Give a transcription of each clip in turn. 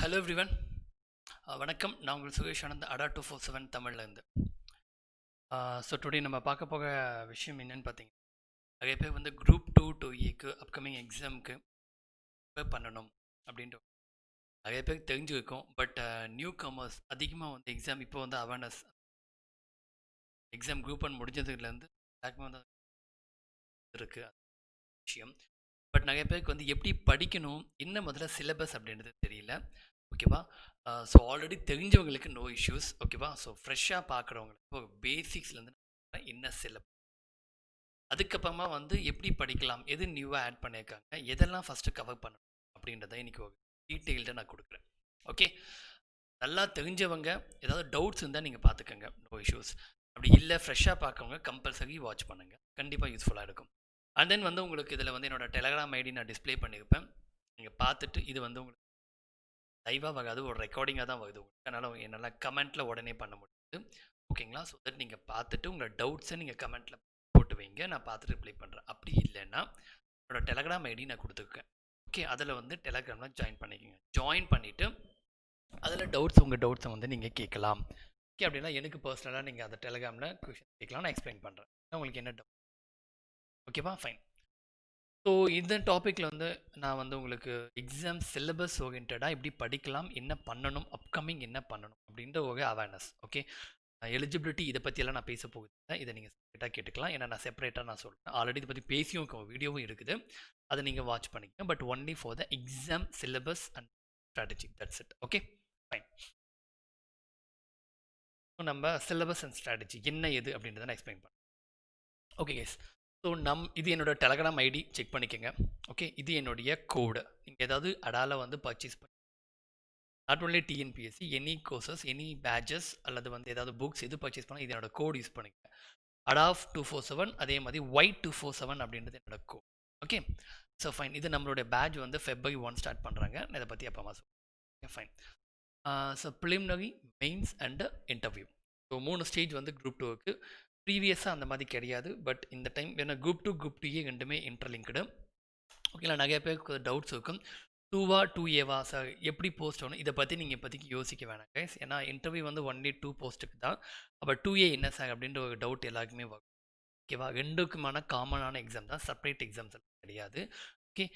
Hello everyone. வணக்கம். நான் உங்கள் சுகேஷ் ஆனந்த், அடா 247 தமிழ்லேருந்து. ஸோ டுடே நம்ம பார்க்க போக விஷயம் என்னன்னு பார்த்தீங்கன்னா, நிறைய பேர் வந்து குரூப் 2 2ஏக்கு அப்கமிங் எக்ஸாமுக்கு ப்ரிப்பேர் பண்ணணும் அப்படின்ட்டு நிறைய பேருக்கு தெரிஞ்சிருக்கும். பட் நியூ கமர்ஸ் அதிகமாக வந்து எக்ஸாம் இப்போ வந்து அவேர்னஸ் எக்ஸாம் குரூப் 1 முடிஞ்சதுலேருந்து எல்லாருக்குமே வந்து இருக்குது விஷயம். பட் நிறைய பேருக்கு வந்து எப்படி படிக்கணும், என்ன முதல்ல சிலபஸ் அப்படின்றது தெரியல. ஓகேவா? ஸோ ஆல்ரெடி தெரிஞ்சவங்களுக்கு நோ இஷ்யூஸ். ஓகேவா? ஸோ ஃப்ரெஷ்ஷாக பார்க்குறவங்களுக்கு ஒரு பேசிக்ஸ்லேருந்து என்ன சிலபஸ், அதுக்கப்புறமா வந்து எப்படி படிக்கலாம், எது நியூவாக ஆட் பண்ணியிருக்காங்க, எதெல்லாம் ஃபஸ்ட்டு கவர் பண்ணணும் அப்படின்றத இன்றைக்கி ஒரு டீட்டெயில்டாக நான் கொடுக்குறேன். ஓகே, நல்லா தெரிஞ்சவங்க ஏதாவது டவுட்ஸ் இருந்தால் நீங்கள் பார்த்துக்கோங்க, நோ இஷ்யூஸ். அப்படி இல்லை ஃப்ரெஷ்ஷாக பார்க்கவங்க கம்பல்சரி வாட்ச் பண்ணுங்கள், கண்டிப்பாக யூஸ்ஃபுல்லாக இருக்கும். அண்ட் தென் வந்து உங்களுக்கு இதில் வந்து என்னோடய டெலகிராம் ஐடி நான் டிஸ்பிளே பண்ணியிருப்பேன். நீங்கள் பார்த்துட்டு இது வந்து உங்களுக்கு லைவாக வராது, ஒரு ரெக்கார்டிங்காக தான் வருது உங்களுக்கு. அதனால் என்னால் கமெண்ட்டில் உடனே பண்ண முடியுது. ஓகேங்களா? ஸோ தட் நீங்கள் பார்த்துட்டு உங்களோட டவுட்ஸை நீங்கள் கமெண்ட்டில் போட்டு வைங்க, நான் பார்த்துட்டு ரிப்ளை பண்ணுறேன். அப்படி இல்லைன்னா என்னோட டெலகிராம் ஐடி நான் கொடுத்துருக்கேன். ஓகே, அதில் வந்து டெலகிராமில் ஜாயின் பண்ணிக்கோங்க. ஜாயின் பண்ணிவிட்டு அதில் டவுட்ஸ், உங்கள் டவுட்ஸை வந்து நீங்கள் கேட்கலாம். ஓகே, அப்படின்னா எனக்கு பர்சனலாக நீங்கள் அந்த டெலகிராமில் கொஷின் கேட்கலாம், நான் எக்ஸ்பிளைன் பண்ணுறேன் உங்களுக்கு என்ன டவுட். ஓகேவா? ஃபைன். ஸோ இந்த டாப்பிக்கில் வந்து நான் வந்து உங்களுக்கு எக்ஸாம் சிலபஸ் ஓரியன்டாக எப்படி படிக்கலாம், என்ன பண்ணணும், அப்கமிங் என்ன பண்ணணும் அப்படின்ற ஒரு அவேர்னஸ். ஓகே, எலிஜிபிலிட்டி இதை பற்றியெல்லாம் நான் பேச போகுது, இதை நீங்கள் செப்பரேட்டாக கேட்டுக்கலாம். ஏன்னா நான் செப்பரேட்டாக நான் சொல்கிறேன், ஆல்ரெடி இதை பற்றி பேசியும் வீடியோவும் இருக்குது, அதை நீங்கள் வாட்ச் பண்ணிக்கங்க. But only for the exam syllabus and strategy, that's it. Okay, fine. நம்ம சிலபஸ் அண்ட் ஸ்ட்ராட்டஜி என்ன எது அப்படின்றத நான் எக்ஸ்பிளைன் பண்ணுறேன். ஓகே கேஸ், ஸோ இது என்னோட டெலகிராம் ஐடி, செக் பண்ணிக்கோங்க. ஓகே, இது என்னுடைய கோடு. நீங்கள் ஏதாவது அடால வந்து பர்ச்சேஸ் பண்ணி, not only TNPSC, any courses, any patches அல்லது வந்து ஏதாவது புக்ஸ் எது பர்ச்சேஸ் பண்ணால் இது என்னோட கோடு யூஸ் பண்ணிக்கோங்க. அடாஃப் 247, அதே மாதிரி ஒயிட் 247 அப்படின்றது என்னோட கோட். Okay, so fine. இது நம்மளுடைய பேட்ச் வந்து February 1 ஸ்டார்ட் பண்ணுறாங்க. நான் இதை பற்றி அப்புறமா சொல்லுங்கள். Fine. So preliminary, mains and interview. So 3 stage வந்து குரூப் 2க்கு. ப்ரீவியஸாக அந்த மாதிரி கிடையாது, பட் இந்த டைம் ஏன்னா குரூப் 2 குரூப் 2ஏ ரெண்டுமே இன்டர்லிங்க்டு. ஓகேங்களா? நிறைய பேருக்கு டவுட்ஸ் இருக்கும், 2வா 2ஏவா சார், எப்படி போஸ்ட் ஆகணும், இதை பற்றி நீங்கள் இப்போதைக்கு யோசிக்க வேணாம் கைஸ். ஏன்னா இன்டர்வியூ வந்து ஒன்லி 2 போஸ்ட்டுக்கு தான். அப்போ 2ஏ என்ன சார் அப்படின்ற ஒரு டவுட் எல்லாருக்குமே வரும். ஓகேவா? ரெண்டுக்குமான காமனான எக்ஸாம் தான், செப்பரேட் எக்ஸாம்ஸ் கிடையாது. ஓகே,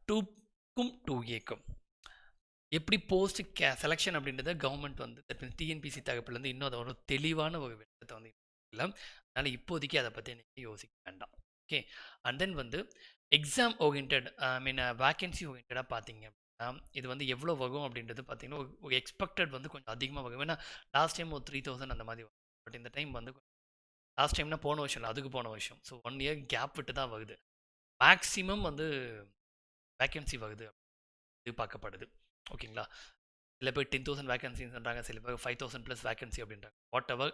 2க்கும் 2ஏக்கும் எப்படி போஸ்ட் செலெக்ஷன் அப்படின்றத கவர்மெண்ட் வந்து டிஎன்பிசி தகப்பிலேருந்து இன்னும் அதை ஒரு தெளிவான ஒரு விஷயத்தை வந்து இல்லை. அதனால் இப்போதைக்கு அதை பற்றி நீங்கள் யோசிக்க வேண்டாம். ஓகே, அண்ட் தென் வந்து எக்ஸாம் ஓரியன்ட், ஐ மீன் வேக்கன்சி ஓரியன்டாக பார்த்தீங்க அப்படின்னா இது வந்து எவ்வளோ வரும் அப்படின்றது பார்த்தீங்கன்னா ஒரு எக்ஸ்பெக்டட் வந்து கொஞ்சம் அதிகமாக வரும். ஏன்னா லாஸ்ட் டைம் ஒரு 3000 அந்த மாதிரி வரும். பட் இந்த டைம் வந்து லாஸ்ட் டைம்னா போன வருஷம் இல்லை, அதுக்கு போன வருஷம். ஸோ 1 இயர் கேப் விட்டு தான் வருது. மேக்ஸிமம் வந்து வேக்கன்சி வருது எதிர்பார்க்கப்படுது. ஓகேங்களா? சில பேர் 10,000 வேகன்சின்றாங்க, சில பேர் 5,000 ப்ளஸ் வேகன்சி அப்படின்றாங்க. வாட் எவர்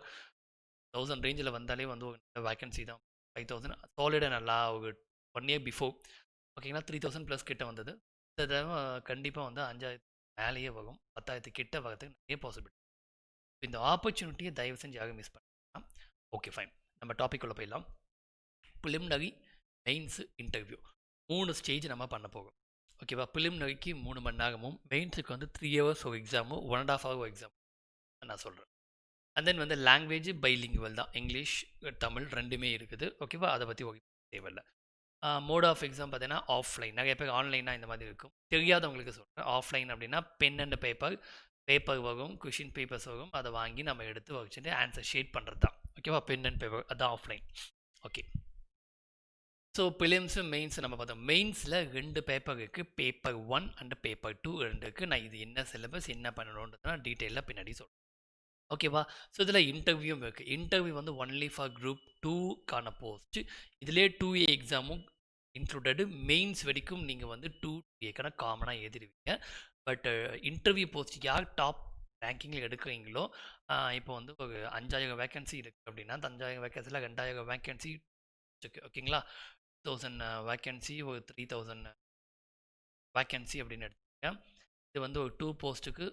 1000 ரேஞ்சில் வந்தாலே வந்து ஒரு வேகன்சி தான். 5,000 சாலிடாக நல்லா ஒரு 1 இயர் பிஃபோர் ஓகேங்களா 3,000 ப்ளஸ் கிட்ட வந்தது. இந்த தடவை கண்டிப்பாக வந்து 5,000 மேலேயே வரும், 10,000 கிட்ட வரதுக்கு நிறைய பாசிபிலிட்டி. இந்த ஆப்பர்ச்சுனிட்டியை தயவு செஞ்சு யாரும் மிஸ் பண்ணலாம். ஓகே ஃபைன், நம்ம டாபிக் உள்ள போயிடலாம். ப்ரிலிமினரி, மெயின்ஸு, இன்டர்வியூ 3 ஸ்டேஜ் நம்ம பண்ண போகிறோம். ஓகேவா? ப்ரிலிமினரிக்கு 3 மணி நேரமும், மெயின்ஸுக்கு வந்து 3 ஹவர்ஸ் ஒரு எக்ஸாமும், 1.5 hour ஒரு எக்ஸாம் நான் சொல்கிறேன். அண்ட் தென் வந்து லாங்குவேஜ் பைலிங்குவல் தான், இங்கிலீஷ் தமிழ் ரெண்டுமே இருக்குது. ஓகேவா? அதை பற்றி தேவையில்லை. மோட் ஆஃப் எக்ஸாம் பார்த்தீங்கன்னா ஆஃப்லைன். நிறைய பேர் ஆன்லைனாக இந்த மாதிரி இருக்கும், தெரியாதவங்களுக்கு சொல்கிறேன். ஆஃப்லைன் அப்படின்னா பென் அண்ட் பேப்பர் வரும், கொஷின் பேப்பர்ஸ் வரும், அதை வாங்கி நம்ம எடுத்து வச்சுட்டு ஆன்சர் ஷேட் பண்ணுறது தான். ஓகேவா? பென் அண்ட் பேப்பர், அதுதான் offline. Okay, so prelims mains நம்ம பார்த்தோம். மெயின்ஸில் 2 பேப்பர் இருக்குது, பேப்பர் 1 அண்ட் பேப்பர் 2 2 இருக்குது. நான் இது என்ன சிலபஸ் என்ன பண்ணணுன்றது நான் டீட்டெயிலாக பின்னாடி சொல்கிறேன். ஓகேவா? ஸோ இதில் இன்டர்வியூவும் இருக்குது. இன்டர்வியூ வந்து ஒன்லி ஃபார் குரூப் 2க்கான போஸ்ட்டு. இதிலே 2A எக்ஸாமும் இன்க்ளூடடு. மெயின்ஸ் வரைக்கும் நீங்கள் வந்து 2A காமனாக எழுதிடுவீங்க. பட் இன்டர்வியூ போஸ்ட் யார் டாப் ரேங்கிங்கில் எடுக்கிறீங்களோ, இப்போ வந்து ஒரு 5,000 வேக்கன்சி இருக்குது அப்படின்னா, அந்த 5,000 வேக்கன்சியில் 2,000 வேக்கன்சி இருக்குது. ஓகேங்களா? 2,000 வேக்கன்சி, ஒரு 3,000 வேக்கன்சி அப்படின்னு எடுத்துக்கங்க. இது வந்து ஒரு 2 போஸ்ட்டுக்கு,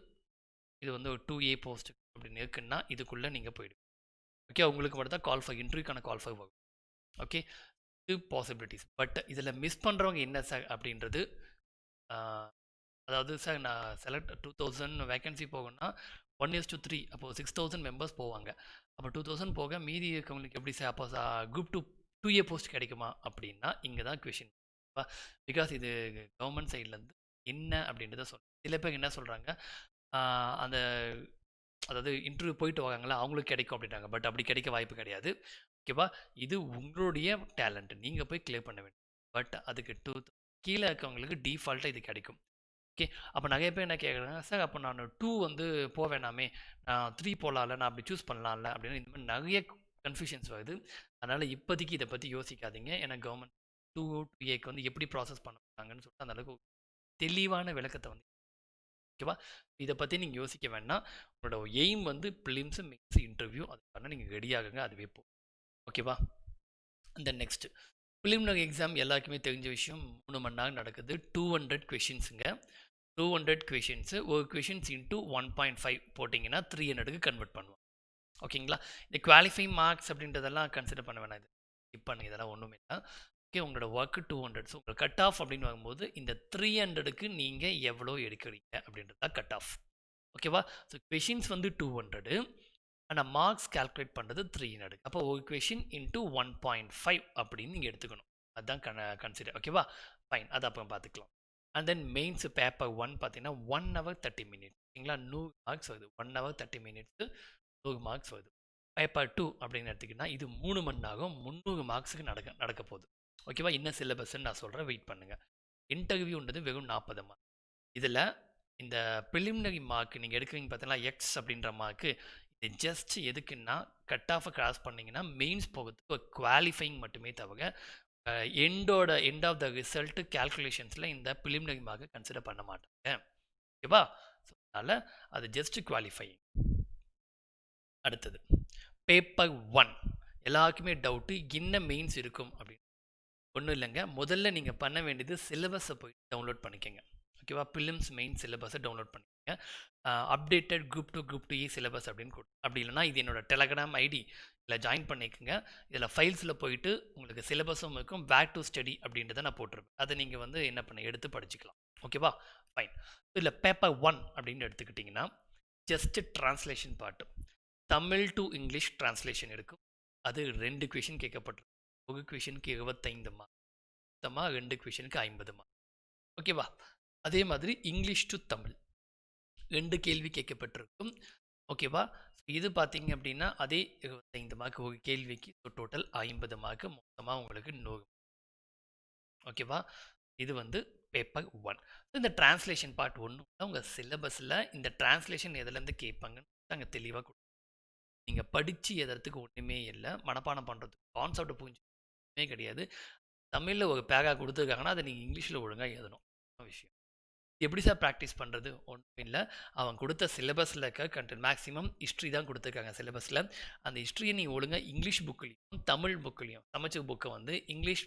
இது வந்து ஒரு 2A போஸ்ட்டுக்கு அப்படின்னு இருக்குன்னா இதுக்குள்ளே நீங்கள் போயிடுங்க. ஓகே, உங்களுக்கு மட்டும் தான் கால் ஃபார் இன்டர்வியூக்கான கால் ஃபார் வரும். ஓகே, இது பாசிபிலிட்டிஸ். பட் இதில் மிஸ் பண்ணுறவங்க என்ன சார் அப்படின்றது அதாவது சார் நான் செலக்ட் 2000 வேகன்சி போகணும்னா 1:3, அப்போது 6000 மெம்பர்ஸ் போவாங்க. அப்போ 2000 போக மீதி இருக்கவங்களுக்கு எப்படி சார் அப்போ குரூப் 2A போஸ்ட் கிடைக்குமா அப்படின்னா இங்கே தான் கொஷின். பிகாஸ் இது கவர்மெண்ட் சைட்லேருந்து என்ன அப்படின்றத சில பேர் என்ன சொல்கிறாங்க, அந்த அதாவது இன்டர்வியூ போயிட்டு வராங்களா அவங்களுக்கு கிடைக்கும் அப்படின்றாங்க. பட் அப்படி கிடைக்க வாய்ப்பு கிடையாது. ஓகேவா? இது உங்களுடைய டேலண்ட். நீங்கள் போய் கிளியர் பண்ண வேண்டும். பட் அதுக்கு கீழே இருக்கவங்களுக்கு டிஃபால்ட்டாக இது கிடைக்கும். ஓகே. அப்போ நிறைய பேர் என்ன கேட்குறாங்க, சார் அப்போ நான் 2 வந்து வேணாமே, நான் 3 போகலாம்ல, நான் அப்படி சூஸ் பண்ணலாம்ல அப்படின்னு இந்த மாதிரி நிறைய கன்ஃபியூஷன்ஸ் வருது. அதனால் இப்போதைக்கு இதை பற்றி யோசிக்காதீங்க. ஏன்னா கவர்மெண்ட் 2A வந்து எப்படி ப்ராசஸ் பண்ணுறாங்கன்னு சொல்லிட்டு அந்தளவுக்கு தெளிவான விளக்கத்தை வந்து ஓகேவா? இதை பற்றி நீங்கள் யோசிக்க வேண்டாம். உங்களோட எய்ம் வந்து ப்ரிலிம்ஸு மெயின்ஸ் இன்டர்வியூ அதுக்கான நீங்கள் ரெடி ஆகுங்க, அதுவே போகும். ஓகேவா? தென் நெக்ஸ்ட் ப்ரிலிமினரி எக்ஸாம் எல்லாருக்குமே தெரிஞ்ச விஷயம் 3 மணி நேரம் நடக்குது. 200 கொஷின்ஸுங்க. 200 கொஷின்ஸு ஒரு கொஷின்ஸ் இன்ட்டு 1.5 போட்டிங்கன்னா 300க்கு கன்வெர்ட் பண்ணுவோம். ஓகேங்களா? இந்த குவாலிஃபைங் மார்க்ஸ் அப்படின்றதெல்லாம் கன்சிடர் பண்ண வேணாம். இது ஸ்கிப் பண்ணுங்க, இதெல்லாம் ஒன்றுமே இல்லை. ஓகே, உங்களோட ஒர்க்கு 200. ஸோ உங்கள் கட் ஆஃப் அப்படின்னு வரும்போது இந்த 300க்கு நீங்கள் எவ்வளோ எடுக்கிறீங்க அப்படின்றது தான் கட் ஆஃப். ஓகேவா? ஸோ கொஷின்ஸ் வந்து 200, ஆனால் மார்க்ஸ் கால்குலேட் பண்ணுறது 300. அப்போ ஒரு கொஷின் இன்ட்டு 1.5 அப்படின்னு நீங்கள் எடுத்துக்கணும். அதுதான் கன்சிடர். ஓகேவா? ஃபைன், அதை அப்புறம் பார்த்துக்கலாம். அண்ட் தென் மெயின்ஸ் பேப்பர் 1 பார்த்தீங்கன்னா 1 hour 30 minutes. ஓகேங்களா? 100 மார்க்ஸ் வருது. 1 hour 30 minutes 100 மார்க்ஸ் வருது. பேப்பர் 2 அப்படின்னு எடுத்துக்கிட்டா இது 3 மணி நேரம் 300 மார்க்ஸுக்கு நடக்க போகுது. ஓகேவா? என்ன சிலபஸ்ன்னு நான் சொல்கிறேன், வெயிட் பண்ணுங்கள். இன்டர்வியூன்றது வெறும் 40 மார்க். இதில் இந்த ப்ரிலிமினரி மார்க் நீங்கள் எடுக்கிறீங்க பார்த்தீங்கன்னா எக்ஸ் அப்படின்ற மார்க்கு, இது ஜஸ்ட் எதுக்குன்னா கட் ஆஃபை கிராஸ் பண்ணிங்கன்னா மெயின்ஸ் போகிறதுக்கு ஒரு குவாலிஃபைங் மட்டுமே தவிர எண்ட் ஆஃப் த ரிசல்ட் கேல்குலேஷன்ஸில் இந்த ப்ரிலிமினரி மார்க்கை கன்சிடர் பண்ண மாட்டாங்க. ஓகேவா? ஸோ அதனால் அது ஜஸ்ட் குவாலிஃபைங். அடுத்தது பேப்பர் 1. எல்லாருக்குமே டவுட்டு என்ன மெயின்ஸ் இருக்கும் அப்படின்னு. ஒன்றும் இல்லைங்க, முதல்ல நீங்கள் பண்ண வேண்டியது சிலபஸை போய் டவுன்லோட் பண்ணிக்கோங்க. ஓகேவா? ப்ரிலிம்ஸ் மெயின் சிலபஸை டவுன்லோட் பண்ணிக்கோங்க. அப்டேட்டட் குரூப் 2 சிலபஸ் அப்படின்னு அப்படி இல்லைனா இது என்னோட டெலகிராம் ஐடி இதில் ஜாயின் பண்ணிக்கோங்க. இதில் ஃபைல்ஸில் போயிட்டு உங்களுக்கு சிலபஸும் இருக்கும், பேக் டு ஸ்டடி அப்படின்றத நான் போட்டிருப்பேன். அதை நீங்கள் வந்து என்ன பண்ண எடுத்து படிச்சுக்கலாம். ஓகேவா? ஃபைன். இதில் பேப்பர் 1 அப்படின்னு எடுத்துக்கிட்டிங்கன்னா just translation part, Tamil to English translation இருக்கும். அது 2 கொஷின் கேட்கப்பட்டிருக்கும். ஒரு கொஷனுக்கு 25 மார்க், மொத்தமாக 2 கொஷனுக்கு 50 மார்க். ஓகேவா? அதே மாதிரி இங்கிலீஷ் டு தமிழ் 2 கேள்வி கேட்கப்பட்டிருக்கும். ஓகேவா? இது பார்த்தீங்க அப்படின்னா அதே 25 மார்க் ஒரு கேள்விக்கு. டோட்டல் 50 மார்க், மொத்தமாக உங்களுக்கு 100. ஓகேவா? இது வந்து பேப்பர் 1. இந்த டிரான்ஸ்லேஷன் பார்ட் 1 உங்கள் சிலபஸில் இந்த டிரான்ஸ்லேஷன் எதுலேருந்து கேட்பாங்கன்னு அங்கே தெளிவாக கொடுக்கும். நீங்கள் படித்து எதற்கு ஒன்றுமே இல்லை, மனப்பாடம் பண்ணுறதுக்கு கான்செப்ட் புரிஞ்சுமே கிடையாது. தமிழில் ஒரு பேரா கொடுத்துருக்காங்கன்னா அதை நீங்கள் இங்கிலீஷில் ஒழுங்காக எழுதணும் விஷயம். எப்படி சார் ப்ராக்டிஸ் பண்ணுறது? ஒன்றும் இல்லை, அவன் கொடுத்த சிலபஸில் இருக்க கண்டென்ட் மேக்ஸிமம் ஹிஸ்ட்ரி தான் கொடுத்துருக்காங்க சிலபஸில். அந்த ஹிஸ்ட்ரியை நீங்கள் ஒழுங்காக இங்கிலீஷ் புக்லேயும் தமிழ் புக்லேயும் சமைச்ச புக்கை வந்து இங்கிலீஷ்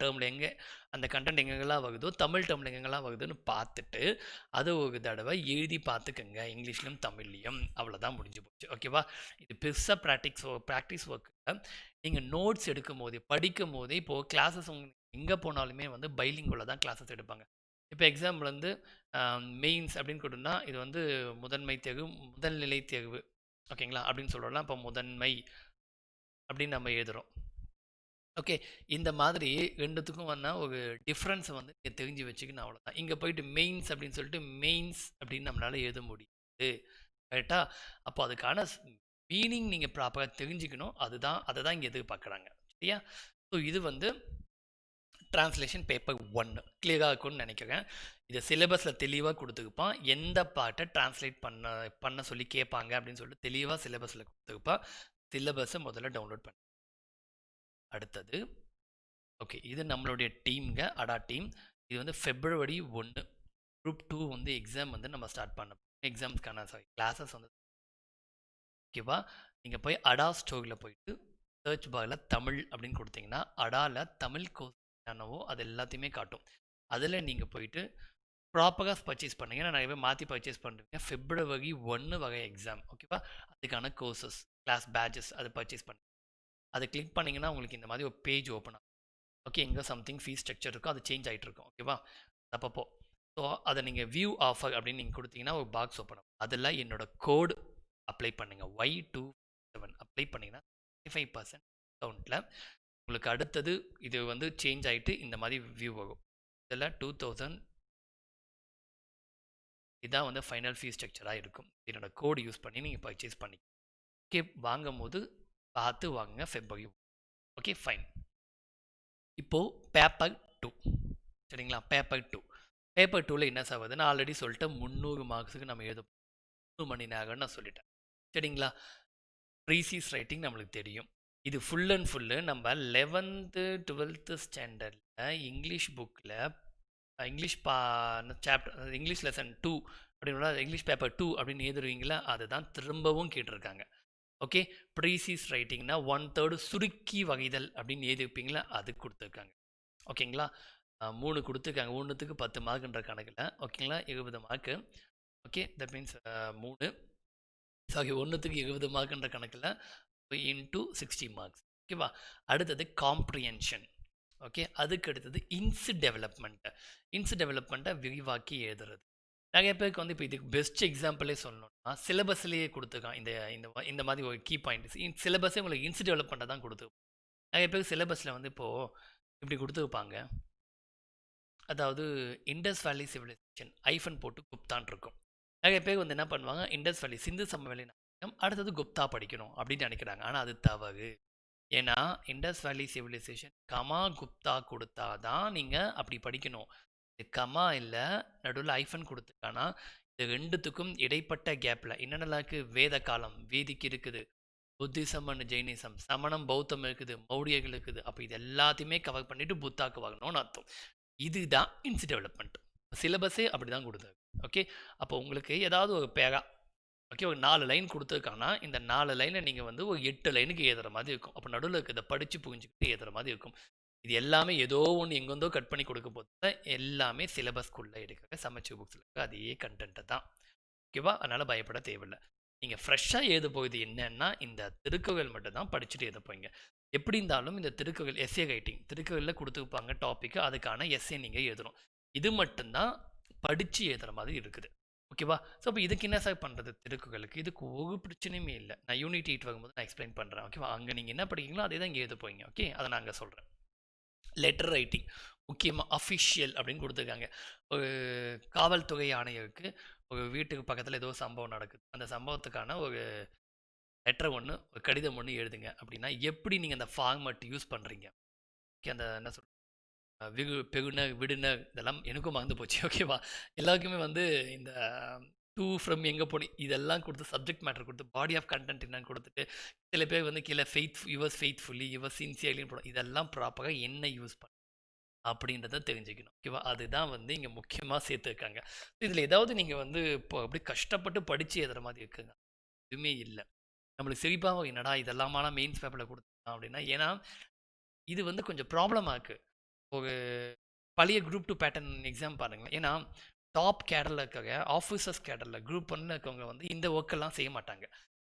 டேர்மில் எங்கே அந்த கண்டென்ட் எங்கெங்கெல்லாம் வருதோ தமிழ் டேர்மில் எங்கெங்கெல்லாம் வருதுன்னு பார்த்துட்டு அதை ஒரு தடவை எழுதி பார்த்துக்கோங்க, இங்கிலீஷ்லையும் தமிழ்லையும். அவ்வளோதான், முடிஞ்சு போச்சு. ஓகேவா? இது பெருசாக ப்ராக்டிஸ் ஒர்க்கு. நீங்கள் நோட்ஸ் எடுக்கும் போதே படிக்கும் போதே இப்போது கிளாஸஸ் உங்களுக்கு எங்கே போனாலுமே வந்து பைலிங்குள்ள தான் கிளாஸஸ் எடுப்பாங்க. இப்போ எக்ஸாம்பிள் வந்து மெயின்ஸ் அப்படின்னு கொடுத்தோம்னா இது வந்து முதன்மை தேர்வு, முதல்நிலை தேர்வு, ஓகேங்களா அப்படின்னு சொல்கிறோம்னா இப்போ முதன்மை அப்படின்னு நம்ம எழுதுகிறோம். ஓகே, இந்த மாதிரி ரெண்டுத்துக்கும் வந்தால் ஒரு டிஃப்ரென்ஸை வந்து நீங்கள் தெரிஞ்சு வச்சுக்கணும், அவ்வளோதான். இங்கே போயிட்டு மெயின்ஸ் அப்படின்னு சொல்லிட்டு மெயின்ஸ் அப்படின்னு நம்மளால் எழுத முடியுது, கரெக்டாக? அப்போ அதுக்கான மீனிங் நீங்கள் ப்ராப்பராக தெரிஞ்சுக்கணும். அதை தான் இங்கே எதிர்பார்க்குறாங்க, சரியா? ஸோ இது வந்து டிரான்ஸ்லேஷன் பேப்பர் 1 கிளியராக இருக்கும்னு நினைக்கிறேன். இதை சிலபஸில் தெளிவாக கொடுத்துருப்பான், எந்த பார்ட்டை டிரான்ஸ்லேட் பண்ண சொல்லி கேட்பாங்க அப்படின்னு சொல்லிட்டு தெளிவாக சிலபஸில் கொடுத்துருப்பான். சிலபஸை முதல்ல டவுன்லோட் பண்ண. அடுத்தது ஓகே, இது நம்மளுடைய டீம்ங்க, அடா டீம். இது வந்து February 1 குரூப் 2 வந்து எக்ஸாம் வந்து நம்ம ஸ்டார்ட் பண்ண எக்ஸாம்ஸ்க்கான கிளாஸஸ் வந்து. ஓகேவா? நீங்கள் போய் அடா ஸ்டோரில் போயிட்டு சர்ச் பாரில் தமிழ் அப்படின்னு கொடுத்தீங்கன்னா அடாவில் தமிழ் கோர்ஸ் என்னவோ அது எல்லாத்தையுமே காட்டும். அதில் நீங்கள் போயிட்டு ப்ராப்பராக பர்ச்சேஸ் பண்ணுங்க. நான் நிறைய பேர் மாற்றி பர்ச்சேஸ் பண்ணுறீங்க. February 1 வகை எக்ஸாம், ஓகேவா? அதுக்கான கோர்சஸ், கிளாஸ் பேட்சஸ் அதை பர்ச்சேஸ் பண்ணி அதை கிளிக் பண்ணிங்கன்னா உங்களுக்கு இந்த மாதிரி ஒரு பேஜ் ஓப்பன் ஆகும். ஓகே, எங்கே சம்திங் ஃபீஸ் ஸ்ட்ரக்சர் இருக்கும், அது சேஞ்ச் ஆகிட்டு இருக்கும். ஓகேவா? அப்பப்போ ஸோ அதை நீங்கள் வியூ ஆஃபர் அப்படின்னு நீங்கள் கொடுத்தீங்கன்னா ஒரு பாக்ஸ் ஓப்பன் ஆகும். அதில் என்னோட கோடு அப்ளை பண்ணுங்கள், Y27 அப்ளை பண்ணிங்கன்னா 35% டிஸ்கவுண்ட்டில் உங்களுக்கு அடுத்தது இது வந்து சேஞ்ச் ஆகிட்டு இந்த மாதிரி வியூ வரும். இதில் 2000 இதான் வந்து ஃபைனல் ஃபீ ஸ்ட்ரக்சராக இருக்கும். என்னோட கோடு யூஸ் பண்ணி நீங்கள் பர்ச்சேஸ் பண்ணி ஓகே வாங்கும் போது பார்த்து வாங்குங்க ஃபெப்ரவரி. Okay fine. இப்போது பேப்பர் 2 சரிங்களா? பேப்பர் 2ல் என்ன சார் நான் ஆல்ரெடி சொல்லிட்டேன், 300 மார்க்ஸுக்கு நம்ம எழுத 3 மணி நேரம்னு நான் சொல்லிட்டேன் சரிங்களா? ப்ரீசியஸ் ரைட்டிங் நம்மளுக்கு தெரியும். இது ஃபுல் அண்ட் ஃபுல்லு நம்ம 11th 12th ஸ்டாண்டர்டில் இங்கிலீஷ் புக்கில் இங்கிலீஷ் சாப்டர் இங்கிலீஷ் லெசன் 2 அப்படின்னா இங்கிலீஷ் பேப்பர் 2 அப்படின்னு எழுதுருவீங்களா, அதுதான் திரும்பவும் கேட்டிருக்காங்க. ஓகே ப்ரீசியஸ் ரைட்டிங்னா 1/3 சுருக்கி வகைதல் அப்படின்னு எழுதிருப்பீங்களா, அது கொடுத்துருக்காங்க. ஓகேங்களா? 3 கொடுத்துருக்காங்க, ஒன்றுத்துக்கு 10 மார்க்குன்ற கணக்கில். ஓகேங்களா? 20 mark. Okay that means 3 sorry ஒன்றுத்துக்கு 20 மார்க்குன்ற கணக்கில் இன்ட்டு 60 மார்க்ஸ். ஓகேவா? அடுத்தது காம்ப்ரிஹென்ஷன். ஓகே அதுக்கு அடுத்தது இன்ஸ் டெவலப்மெண்ட்டை விரிவாக்கி எழுதுறது. நிறைய பேருக்கு வந்து இப்போ இதுக்கு பெஸ்ட் எக்ஸாம்பிளே சொல்லணும்னா சிலபஸ்லேயே கொடுத்துருக்கான். இந்த இந்த இந்த மாதிரி ஒரு கீ பாயிண்ட் சிலபஸே உங்களுக்கு இன்ஸ் டெவலப்மெண்ட்டை தான் கொடுத்துருப்போம். நிறைய பேருக்கு சிலபஸில் வந்து இப்போது இப்படி கொடுத்துருப்பாங்க, அதாவது இண்டஸ் வேலி சிவிலைசேஷன் ஐஃபன் போட்டு குப்தான் இருக்கும். நிறைய பேர் வந்து என்ன பண்ணுவாங்க, இண்டஸ் வேலி சிந்து சமவெளி நாகரிகம் அடுத்தது குப்தா படிக்கணும் அப்படின்னு நினைக்கிறாங்க. ஆனால் அது தவறு. ஏன்னா இண்டஸ் வேலி சிவிலைசேஷன் கமா குப்தா கொடுத்தா தான் நீங்கள் அப்படி படிக்கணும். இது கமா இல்லை, நடுவில் ஐஃபன் கொடுத்துருக்கானா இது ரெண்டுத்துக்கும் இடைப்பட்ட கேப்பில் என்னென்னலாக்கு வேத காலம் வேதிக்கு இருக்குது, புத்திசம் அண்ட் ஜெயினிசம், சமணம் பௌத்தம் இருக்குது, மௌரியர்கள் இருக்குது. அப்போ இது எல்லாத்தையுமே கவர் பண்ணிவிட்டு புத்தாக்கு வாங்கணும்னு அர்த்தம். இதுதான் இன்ஸ் டெவலப்மெண்ட். சிலபஸே அப்படி தான் கொடுத்தாரு. ஓகே அப்போ உங்களுக்கு ஏதாவது ஒரு பேரா ஓகே ஒரு 4 லைன் கொடுத்துருக்காங்கன்னா இந்த 4 லைனை நீங்கள் வந்து ஒரு 8 லைனுக்கு எழுதுற மாதிரி இருக்கும். அப்போ நடுவில் இருக்கிறத படித்து புரிஞ்சுக்கிட்டு எழுதுற மாதிரி இருக்கும். இது எல்லாமே ஏதோ ஒன்று எங்கேருந்தோ கட் பண்ணி கொடுக்க போது எல்லாமே சிலபஸ்க்குள்ளே எடுக்கிற சமைச்சர் புக்ஸில் இருக்க அதே கண்டென்ட்டை தான். ஓகேவா? அதனால் பயப்பட தேவையில்லை. நீங்கள் ஃப்ரெஷ்ஷாக எழுத போகுது என்னன்னா இந்த திருக்குறள் மட்டும் தான் படிச்சுட்டு எழுத போவீங்க. எப்படி இருந்தாலும் இந்த திருக்குறள் எஸ்ஏ ரைட்டிங் திருக்குறளில் கொடுத்துருப்பாங்க டாப்பிக்கு, அதுக்கான எஸ்ஏ நீங்கள் எழுதணும். இது மட்டும்தான் படித்து எழுதுகிற மாதிரி இருக்குது. ஓகேவா? ஸோ அப்போ இதுக்கு என்ன சார் பண்ணுறது திருக்குறளுக்கு? இதுக்கு ஒரு பிரச்சனையுமே இல்லை. நான் யூனிட் 8 வரும்போது நான் எக்ஸ்பிளைன் பண்ணுறேன். ஓகேவா? அங்கே நீங்கள் என்ன படிக்கிறீங்களோ அதே தான் இங்கே எழுத போவீங்க. ஓகே அதை நான் அங்கே சொல்கிறேன். லெட்டர் ரைட்டிங் முக்கியமாக அஃபிஷியல் அப்படின்னு கொடுத்துருக்காங்க. ஒரு காவல்துறை ஆணையருக்கு ஒரு வீட்டுக்கு பக்கத்தில் ஏதோ சம்பவம் நடக்குது, அந்த சம்பவத்துக்கான ஒரு லெட்டர் ஒன்று ஒரு கடிதம் ஒன்று எழுதுங்க அப்படின்னா எப்படி நீங்கள் அந்த ஃபார்மட் யூஸ் பண்ணுறீங்க? ஓகே அந்த என்ன சொல் பெகுனர் விடுனர் இதெல்லாம் எனக்கும் மறந்து போச்சு. ஓகேவா? எல்லாருக்குமே வந்து இந்த டூ ஃப்ரம் எங்கே போனி இதெல்லாம் கொடுத்து சப்ஜெக்ட் மேட்டர் கொடுத்து பாடி ஆஃப் கண்டென்ட் என்னன்னு கொடுத்துட்டு சில பேர் வந்து கீழே யுவர்ஸ் ஃபெய்த்ஃபுல்லி யுவர் சின்சியர்லின்னு போடும். இதெல்லாம் ப்ராப்பராக என்ன யூஸ் பண்ண அப்படின்றத தெரிஞ்சுக்கணும். ஓகேவா? அதுதான் வந்து இங்கே முக்கியமாக சேர்த்துருக்காங்க. இதில் ஏதாவது நீங்கள் வந்து இப்போ அப்படி கஷ்டப்பட்டு படித்து எழுதுற மாதிரி இருக்குங்க எதுவுமே இல்லை. நம்மளுக்கு சிரிப்பாக என்னடா இதெல்லாமான மெயின்ஸ் பேப்பரில் கொடுத்துருக்கான் அப்படின்னா, ஏன்னா இது வந்து கொஞ்சம் ப்ராப்ளமாக இருக்குது. ஒரு பழைய குரூப் 2 பேட்டர்ன் எக்ஸாம் பாருங்களேன். ஏன்னா டாப் கேடரில் இருக்காங்க ஆஃபீஸர்ஸ் கேடரில் குரூப் 1 இருக்கவங்க வந்து இந்த ஒர்க்கெல்லாம் செய்ய மாட்டாங்க.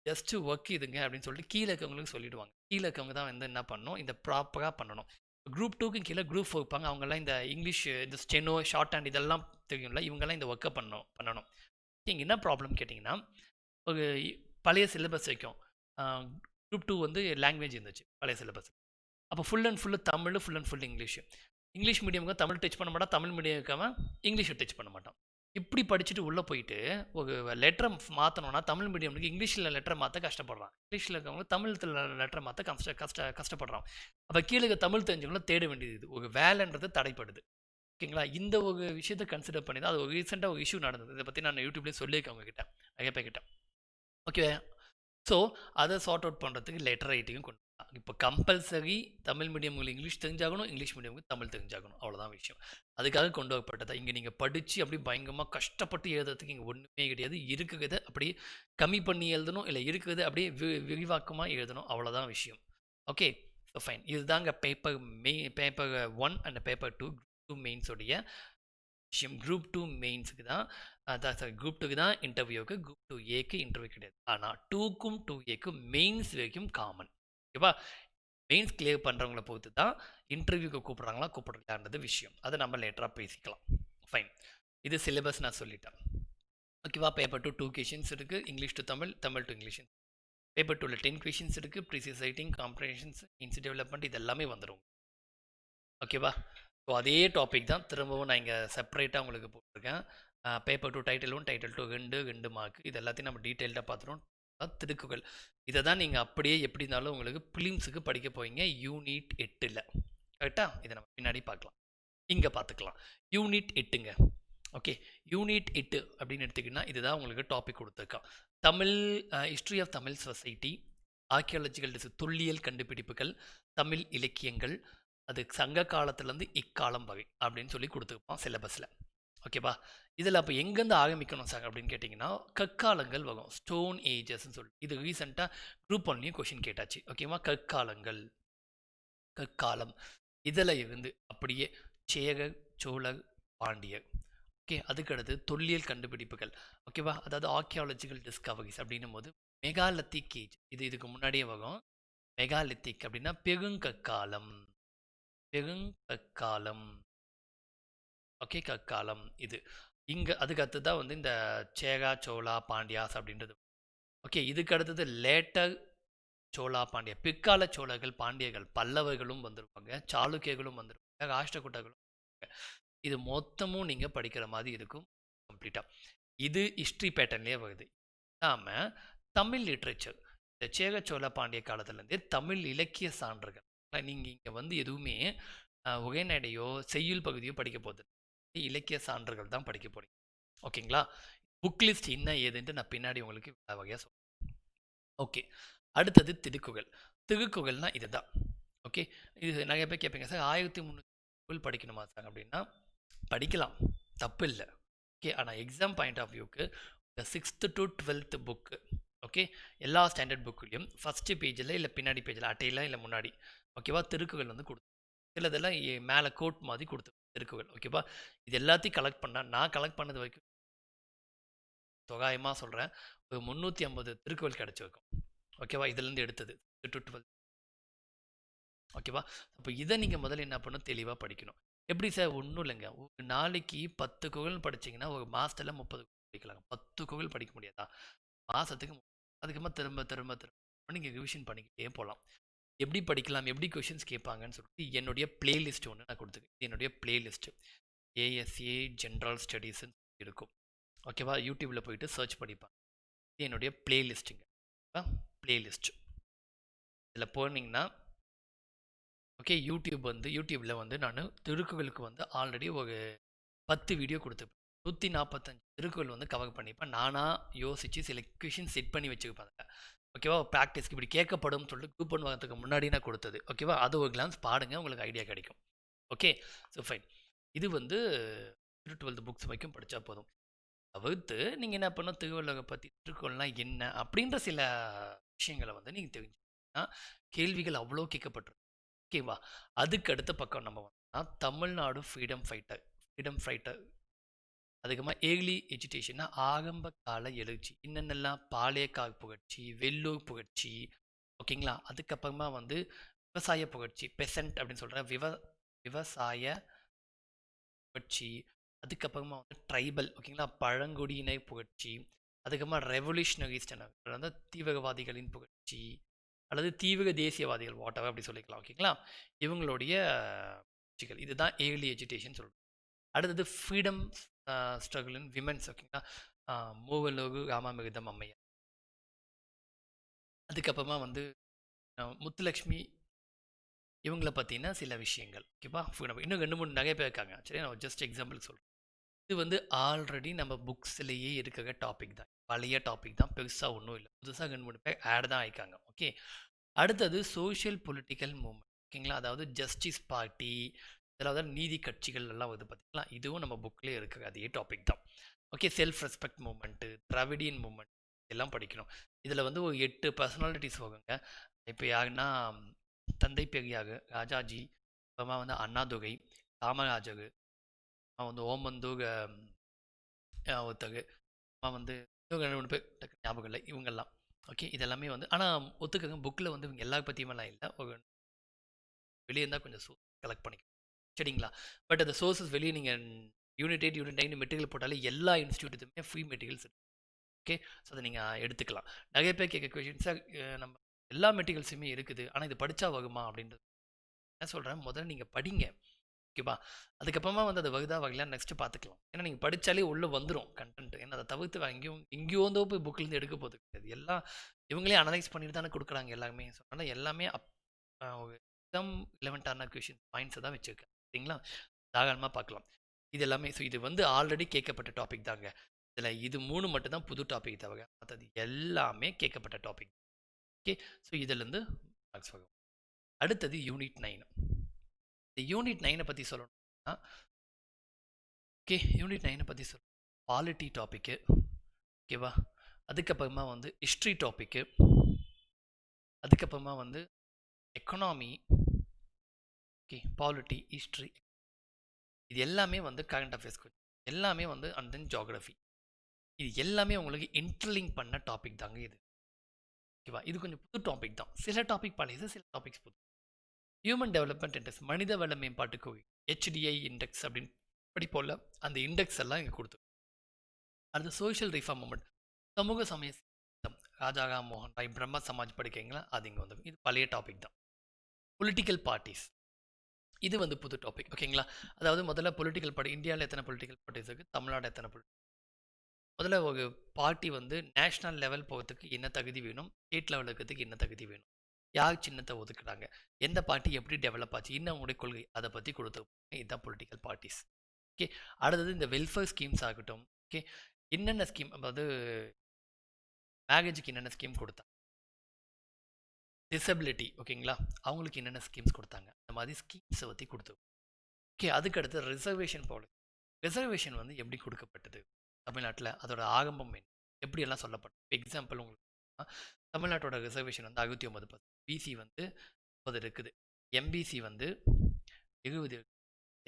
ஜஸ்ட்டு ஒர்க் இதுங்க அப்படின்னு சொல்லிட்டு கீழே இருக்கவங்களுக்கு சொல்லிவிடுவாங்க. கீழே இருக்கவங்க தான் வந்து என்ன பண்ணணும், இந்த ப்ராப்பராக பண்ணணும். குரூப் 2க்கும் கீழே குரூப் 4 இருப்பாங்க. அவங்கெல்லாம் இந்த இங்கிலீஷ் இந்த ஸ்டெனோ ஷார்ட் ஹேண்ட் இதெல்லாம் தெரியும்ல, இவங்கெல்லாம் இந்த ஒர்க்கை பண்ணணும். இங்கே என்ன ப்ராப்ளம் கேட்டிங்கன்னா, ஒரு பழைய சிலபஸ் வைக்கும். குரூப் 2 வந்து லாங்குவேஜ் இருந்துச்சு பழைய சிலபஸ். அப்போ full and full Tamil, full and full English. English மீடியமுக்கு தமிழ் டச் பண்ண மாட்டான், தமிழ் மீடியம் இருக்காமல் இங்கிலீஷை டச் பண்ண மாட்டான். இப்படி படிச்சுட்டு உள்ளே போயிட்டு ஒரு லெட்டரை மாற்றணும்னா தமிழ் மீடியமுக்கு இங்கிலீஷில் லெட்டரை மாற்ற கஷ்டப்படுறான். இங்கிலீஷில் இருக்கவங்க தமிழ் லெட்டரை மாற்ற கஷ்டப்படுறான். அப்போ கீழே தமிழ் தெரிஞ்சவங்கள தேட வேண்டியது ஒரு வேலைன்றது தடைப்படுது. ஓகேங்களா? இந்த ஒரு விஷயத்தை கன்சிடர் பண்ணி தான் அது ஒரு ரீசெண்டாக ஒரு இஷ்யூ நடந்தது. இதை பற்றி நான் யூடியூப்லேயே சொல்லியிருக்கேன் உங்ககிட்ட நிறைய பேர்கிட்ட. ஓகே ஸோ அதை சார்ட் அவுட் பண்ணுறதுக்கு லெட்டர் ரைட்டிங்கும் கொண்டு இப்போ கம்பல்சரி தமிழ் மீடியம்களுக்கு இங்கிலீஷ் தெரிஞ்சாகணும், இங்கிலீஷ் மீடியமுக்கு தமிழ் தெரிஞ்சாகணும். அவ்வளோதான் விஷயம். அதுக்காக கொண்டு வரப்பட்டதா. இங்கே நீங்கள் படித்து அப்படி பயங்கரமாக கஷ்டப்பட்டு எழுதுறதுக்கு இங்கே ஒன்றுமே கிடையாது. இருக்கிறத அப்படியே கம்மி பண்ணி எழுதணும், இல்லை இருக்கிறது அப்படியே விரிவாக்கமாக எழுதணும். அவ்வளோதான் விஷயம். Okay so fine. இதுதாங்க பேப்பர் 1 அண்ட் பேப்பர் 2 மெயின்ஸோடைய விஷயம். குரூப் 2 மெயின்ஸுக்கு தான் அதான் சார் குரூப் 2க்கு தான் இன்டர்வியூக்கு, குரூப் 2ஏக்கு இன்டர்வியூ கிடையாது. ஆனால் 2க்கும் 2ஏக்கும் மெயின்ஸ் வரைக்கும் காமன். ஓகேவா? மெயின்ஸ் கிளியர் பண்ணுறவங்கள பொறுத்து தான் இன்டர்வியூக்கு கூப்பிட்றாங்களா கூப்பிட்றாங்கன்றது விஷயம். அதை நம்ம லேட்டராக பேசிக்கலாம். ஃபைன். இது சிலபஸ் நான் சொல்லிட்டேன். ஓகேவா? பேப்பர் 2 2 கொஷின்ஸ் இருக்குது. English to Tamil, Tamil to English. Paper 2ல 10 கொஷின்ஸ் இருக்குது. ப்ரீசியஸ் ரைட்டிங், காம்ப்ரஹென்ஷன்ஸ், இன்சி டெவலப்மெண்ட் இது எல்லாமே வந்துடும். ஓகேவா? ஸோ அதே டாபிக் தான் திரும்பவும் நான் இங்கே செப்பரேட்டாக உங்களுக்கு போட்டிருக்கேன். Paper 2 title 1, title 2 2 mark. இது எல்லாத்தையும் நம்ம டீட்டெயில்டாக பார்த்துருவோம். திருக்குறள் இதை தான் நீங்கள் அப்படியே எப்படி இருந்தாலும் உங்களுக்கு பிலிம்ஸுக்கு படிக்க போவீங்க யூனிட் 8ல். கரெக்டாக? இதை நம்ம பின்னாடி பார்க்கலாம். இங்கே பார்த்துக்கலாம். யூனிட் 8ங்க. ஓகே, யூனிட் 8 அப்படின்னு எடுத்துக்கிட்டிங்கன்னா இதுதான் உங்களுக்கு டாபிக் கொடுத்துருக்கான். Tamil, history of Tamil society, archaeological தொல்லியல் கண்டுபிடிப்புகள், தமிழ் இலக்கியங்கள், அது சங்க காலத்துலேருந்து இக்காலம் வகை அப்படின்னு சொல்லி கொடுத்துருப்பான் சிலபஸில். ஓகேவா? இதில் அப்போ எங்கேருந்து ஆரம்பிக்கணும் சார் அப்படின்னு கேட்டிங்கன்னா கற்காலங்கள் வரும், ஸ்டோன் ஏஜஸ்ன்னு சொல்லி. இது ரீசெண்டாக குரூப் 1லையும் கொஷின் கேட்டாச்சு. ஓகேவா? கற்காலங்கள், கற்காலம் இதில் இருந்து அப்படியே சேரர், சோழர், பாண்டியர். ஓகே, அதுக்கடுத்து தொல்லியல் கண்டுபிடிப்புகள். ஓகேவா? அதாவது ஆர்கியாலஜிக்கல் டிஸ்கவரிஸ் அப்படின்னும் போது மெகாலித்திக் ஏஜ், இது இதுக்கு முன்னாடியே வரும். மெகாலித்திக் அப்படின்னா பெருங்கற்காலம், பெருங்கற்காலம். ஓகே, கற்காலம் இது இங்கே. அதுக்கு அடுத்து தான் வந்து இந்த சேகா, சோழா, பாண்டியாஸ் அப்படின்றது. ஓகே, இதுக்கு அடுத்தது லேட்டர் சோழா, பாண்டியா, பிற்கால சோழர்கள், பாண்டியர்கள், பல்லவர்களும் வந்திருப்பாங்க, சாளுக்கியர்களும் வந்திருப்பாங்க, ராஷ்டிரகூட்டர்களும். இது மொத்தமும் நீங்கள் படிக்கிற மாதிரி இருக்கும் கம்ப்ளீட்டாக. இது ஹிஸ்ட்ரி பேட்டர்ன்லேயே வருது. இல்லாமல் தமிழ் லிட்ரேச்சர், இந்த சேக சோழ பாண்டிய காலத்துலேருந்தே தமிழ் இலக்கிய சான்றுகள். நீங்கள் இங்கே வந்து எதுவுமே உரைநடையோ செய்யுள் பகுதியோ படிக்க போகுது, இலக்கிய சான்றுகள் தான் படிக்க போறீங்க. ஓகேங்களா? புக் லிஸ்ட் என்ன ஏதுன்ட்டு நான் பின்னாடி உங்களுக்கு வகையாக சொல்கிறேன். ஓகே, அடுத்தது திருக்குறள். திருக்குறள்னா இதுதான். ஓகே, இது நிறைய பேர் கேட்பீங்க சார் 1300 படிக்கணுமா சார் அப்படின்னா படிக்கலாம், தப்பு இல்லை. ஓகே, ஆனால் எக்ஸாம் பாயிண்ட் ஆஃப் வியூக்கு இந்த 6th to 12th book, okay, எல்லா ஸ்டாண்டர்ட் புக்குலையும் ஃபஸ்ட்டு பேஜில் இல்லை பின்னாடி பேஜில் அட்டையில் இல்லை முன்னாடி, ஓகேவா, திருக்குறள் வந்து கொடுத்து சிலதெல்லாம் மேலே கோட் மாதிரி கொடுத்து திருக்குறள். ஓகேவா? இது எல்லாத்தையும் கலெக்ட் பண்ணால் நான் கலெக்ட் பண்ணது வரைக்கும் தோராயமாக சொல்கிறேன் ஒரு 350 திருக்குறள் கிடச்சிருக்கும். ஓகேவா? இதுலேருந்து எடுத்தது 12. ஓகேவா? அப்போ இதை நீங்கள் முதல்ல என்ன பண்ணணும், தெளிவாக படிக்கணும். எப்படி சார்? ஒன்றும் இல்லைங்க, ஒரு நாளைக்கு 10 குறள் படிச்சிங்கன்னா ஒரு மாதத்தில் 30 படிக்கலாங்க. 10 குறள் படிக்க முடியாதா? மாதத்துக்கு அதுக்கப்புறமா திரும்ப திரும்ப திரும்ப நீங்கள் ரிவிஷன் பண்ணிக்கிட்டே போகலாம். எப்படி படிக்கலாம், எப்படி கொஷின்ஸ் கேட்பாங்கன்னு சொல்லிட்டு என்னுடைய பிளேலிஸ்ட் ஒன்று நான் கொடுத்துருக்கேன். என்னுடைய பிளேலிஸ்ட்டு ஏஎஸ்ஏ ஜென்ரல் ஸ்டடீஸ்ன்னு இருக்கும். ஓகேவா? யூடியூப்பில் போயிட்டு சர்ச் பண்ணிப்பாங்க. இது என்னுடைய பிளேலிஸ்ட்டுங்க. பிளேலிஸ்ட் இதில் போனீங்கன்னா ஓகே, யூடியூப்பில் வந்து நான் திருக்குறளுக்கு வந்து ஆல்ரெடி ஒரு 10 வீடியோ கொடுத்துருப்பேன். 145 திருக்குறள் வந்து கவர் பண்ணிப்பேன். நானாக யோசித்து சில கொஷின் செட் பண்ணி வச்சுருப்பேன். ஓகேவா? ப்ராக்டிஸ்க்கு இப்படி கேட்கப்படும் சொல்லிட்டு குரூப் 1 வரதுக்கு முன்னாடி நான் கொடுத்தது. ஓகேவா? அது ஒரு கிளான்ஸ் பாருங்கள், உங்களுக்கு ஐடியா கிடைக்கும். Okay, so fine. இது வந்து 12th புக்ஸ் வரைக்கும் படித்தா போதும். தவிர்த்து நீங்கள் என்ன பண்ணணும், திருவள்ளுவரை பற்றி திருக்குறள்லாம் என்ன அப்படின்ற சில விஷயங்களை வந்து நீங்கள் தெரிஞ்சுக்கிட்டீங்கன்னா கேள்விகள் அவ்வளோ கேட்கப்பட்டிருக்கும். ஓகேவா? அதுக்கு அடுத்த பக்கம் நம்ம வந்தோம்னா தமிழ்நாடு ஃப்ரீடம் ஃபைட்டர். அதுக்கப்புறமா ஏர்லி எஜுகேஷன்னா ஆரம்ப கால எழுச்சி, என்னென்னலாம் பாளையக்கார் புகழ்ச்சி, வெள்ளூர் புகழ்ச்சி. ஓகேங்களா? அதுக்கப்புறமா வந்து விவசாய புகழ்ச்சி, பெசன்ட் அப்படின்னு சொல்கிற விவசாய புகழ்ச்சி. அதுக்கப்புறமா வந்து ட்ரைபல், ஓகேங்களா, பழங்குடியினர் புகழ்ச்சி. அதுக்கப்புறமா ரெவல்யூஷனரிஸ்ட், வந்து தீவிரவாதிகளின் புகழ்ச்சி அல்லது தீவிர தேசியவாதிகள், வாட்டவர் அப்படி சொல்லிக்கலாம். ஓகேங்களா? இவங்களுடைய புகழ்ச்சிகள், இதுதான் ஏர்லி எஜுகேஷன் சொல்கிறோம். அடுத்தது ஃப்ரீடம் ஸ்ட்ரகிள் இன் விமென்ஸ். ஓகேங்களா? மூவலோகு, ராமாமிர்தம் அம்மையார். அதுக்கப்புறமா வந்து முத்துலக்ஷ்மி, இவங்கள பற்றின சில விஷயங்கள். ஓகேவா? இன்னும் 2 3 நிறைய பேர் இருக்காங்க. சரி, நான் ஜஸ்ட் எக்ஸாம்பிள் சொல்கிறேன். இது வந்து ஆல்ரெடி நம்ம புக்ஸ்லேயே இருக்கிற டாபிக் தான், பழைய டாபிக் தான், பெருசாக ஒன்றும் இல்லை. புதுசாக 2 3 பேர் ஆட் தான் ஆயிக்காங்க. ஓகே, அடுத்தது சோஷியல் பொலிட்டிக்கல் மூவ்மெண்ட். ஓகேங்களா? அதாவது ஜஸ்டிஸ் பார்ட்டி, இதில் நீதி கட்சிகள் எல்லாம் வந்து பார்த்திங்களா, இதுவும் நம்ம புக்லேயே இருக்கிற அதே டாபிக் தான். Okay, self respect movement, Dravidian movement எல்லாம் படிக்கணும். இதில் வந்து ஒரு 8 பர்சனாலிட்டிஸ் போகுங்க. இப்போ யாருன்னா தந்தை பெரியார், ராஜாஜி, அப்புறமா வந்து அண்ணாதுரை, காமராஜர், வந்து ஓமந்தூர் ஒருத்தர், வந்து இன்னும் 2 3 பேர் டக்கு ஞாபகம் இல்லை, இவங்கெல்லாம். ஓகே, இதெல்லாமே வந்து ஆனால் ஒத்துக்கங்க, புக்கில் வந்து இவங்க எல்லா பற்றியுமெல்லாம் இல்லை. ஒரு வெளியே இருந்தால் கொஞ்சம் கலெக்ட் பண்ணிக்கலாம். சரிங்களா? பட் அந்த சோர்ஸஸ் வெளியே நீங்கள் யூனிட் 8 யூனிட் 9 மெட்டீரியல் போட்டாலே எல்லா இன்ஸ்டியூட்டுமே ஃப்ரீ மெட்டீரியல்ஸ் இருக்கு. ஓகே, ஸோ அதை நீங்கள் எடுத்துக்கலாம். நிறைய பேர் கேட்க கொஷின்ஸாக நம்ம எல்லா மெட்டீரியல்ஸுமே இருக்குது, ஆனால் இது படித்தா வருமா அப்படின்றது என்ன சொல்கிறேன், முதல்ல நீங்கள் படிங்க. ஓகேவா, அதுக்கப்புறமா வந்து அது வருதா வரல நெக்ஸ்ட் பார்த்துக்கலாம். ஏன்னா நீங்கள் படித்தாலே உள்ளே வந்துடும் கண்டென்ட். ஏன்னா அதை தவிர்த்து எங்கேயோ வந்து போய் புக்கிலேருந்து எடுக்க போகுது கிடையாது. எல்லாம் இவங்களே அனலைஸ் பண்ணிட்டு தானே கொடுக்குறாங்க எல்லாமே. ஸோ அதனால் எல்லாமே எக்ஸாம் ரிலவெண்ட்டான கொஷின் பாயிண்ட்ஸை தான் வச்சுருக்கேன். சரிங்களா, தாராளமாக பார்க்கலாம். இது எல்லாமே ஸோ இது வந்து ஆல்ரெடி கேட்கப்பட்ட டாபிக் தாங்க. இதில் இது 3 மட்டும் தான் புது டாபிக் தவிர மற்றது எல்லாமே கேட்கப்பட்ட டாபிக். ஓகே, ஸோ இதுலேருந்து மார்க்ஸ் வரும். அடுத்தது யூனிட் 9. இந்த யூனிட் 9 பற்றி சொல்லணும்னா, ஓகே, யூனிட் 9 பற்றி சொல்லணும் பாலிட்டி டாப்பிக்கு. ஓகேவா, அதுக்கப்புறமா வந்து ஹிஸ்ட்ரி டாப்பிக்கு, அதுக்கப்புறமா வந்து எக்கனாமி, ஓகே, பாலிட்டி, ஹிஸ்ட்ரி, இது எல்லாமே வந்து கரண்ட் அஃபேர்ஸ் எல்லாமே வந்து அண்ட் தென் ஜியோகிராஃபி. இது எல்லாமே உங்களுக்கு இன்டர்லிங்க் பண்ண டாபிக் தாங்க இது. ஓகேவா, இது கொஞ்சம் புது டாபிக் தான். சில டாபிக் பழையது, சில டாபிக்ஸ் புது. ஹியூமன் டெவலப்மெண்ட் இண்டெக்ஸ், மனித வள மேம்பாட்டு கோவை, HDI இண்டெக்ஸ் அப்படின்னு படி போல் அந்த இண்டெக்ஸ் எல்லாம் இங்கே கொடுத்து. அடுத்து சோஷியல் ரிஃபார்ம் மூமெண்ட், சமூக சமய சீர்திருத்தம், ராஜா ராம் மோகன் ராய், பிரம்ம சமாஜ் படிக்கிறீங்களா, அது இங்கே வந்து இது பழைய டாபிக் தான். பொலிட்டிக்கல் பார்ட்டிஸ், இது வந்து புது டாபிக். ஓகேங்களா, அதாவது முதல்ல பொலிட்டிக்கல் பார்ட்டி, இந்தியாவில் எத்தனை பொலிட்டிக்கல் பார்ட்டிஸ் இருக்குது, தமிழ்நாடு எத்தனை முதல்ல ஒரு பார்ட்டி வந்து நேஷ்னல் லெவல் போகிறதுக்கு என்ன தகுதி வேணும், ஸ்டேட் லெவல் இருக்கிறதுக்கு என்ன தகுதி வேணும், யார் சின்னத்தை ஒதுக்குறாங்க, எந்த பார்ட்டி எப்படி டெவலப் ஆச்சு, இன்னும் அவங்களுடைய கொள்கை, அதை பற்றி கொடுத்துருப்பாங்க. இதுதான் பொலிட்டிக்கல் பார்ட்டிஸ். ஓகே, அடுத்தது இந்த வெல்ஃபேர் ஸ்கீம்ஸ் ஆகட்டும். ஓகே, என்னென்ன ஸ்கீம், அதாவது மேரேஜுக்கு என்னென்ன ஸ்கீம் கொடுத்தாங்க, டிசபிலிட்டி, ஓகேங்களா, அவங்களுக்கு என்னென்ன ஸ்கீம்ஸ் கொடுத்தாங்க, அந்த மாதிரி ஸ்கீம்ஸை பற்றி கொடுத்துருவோம். ஓகே, அதுக்கடுத்து ரிசர்வேஷன் பாலிசி. ரிசர்வேஷன் வந்து எப்படி கொடுக்கப்பட்டது தமிழ்நாட்டில், அதோட ஆரம்பம் என்ன, எப்படியெல்லாம் சொல்லப்பட்டது. எக்ஸாம்பிள் உங்களுக்கு தமிழ்நாட்டோட ரிசர்வேஷன் வந்து 69%, பிசி வந்து 30 இருக்குது, எம்பிசி வந்து 20,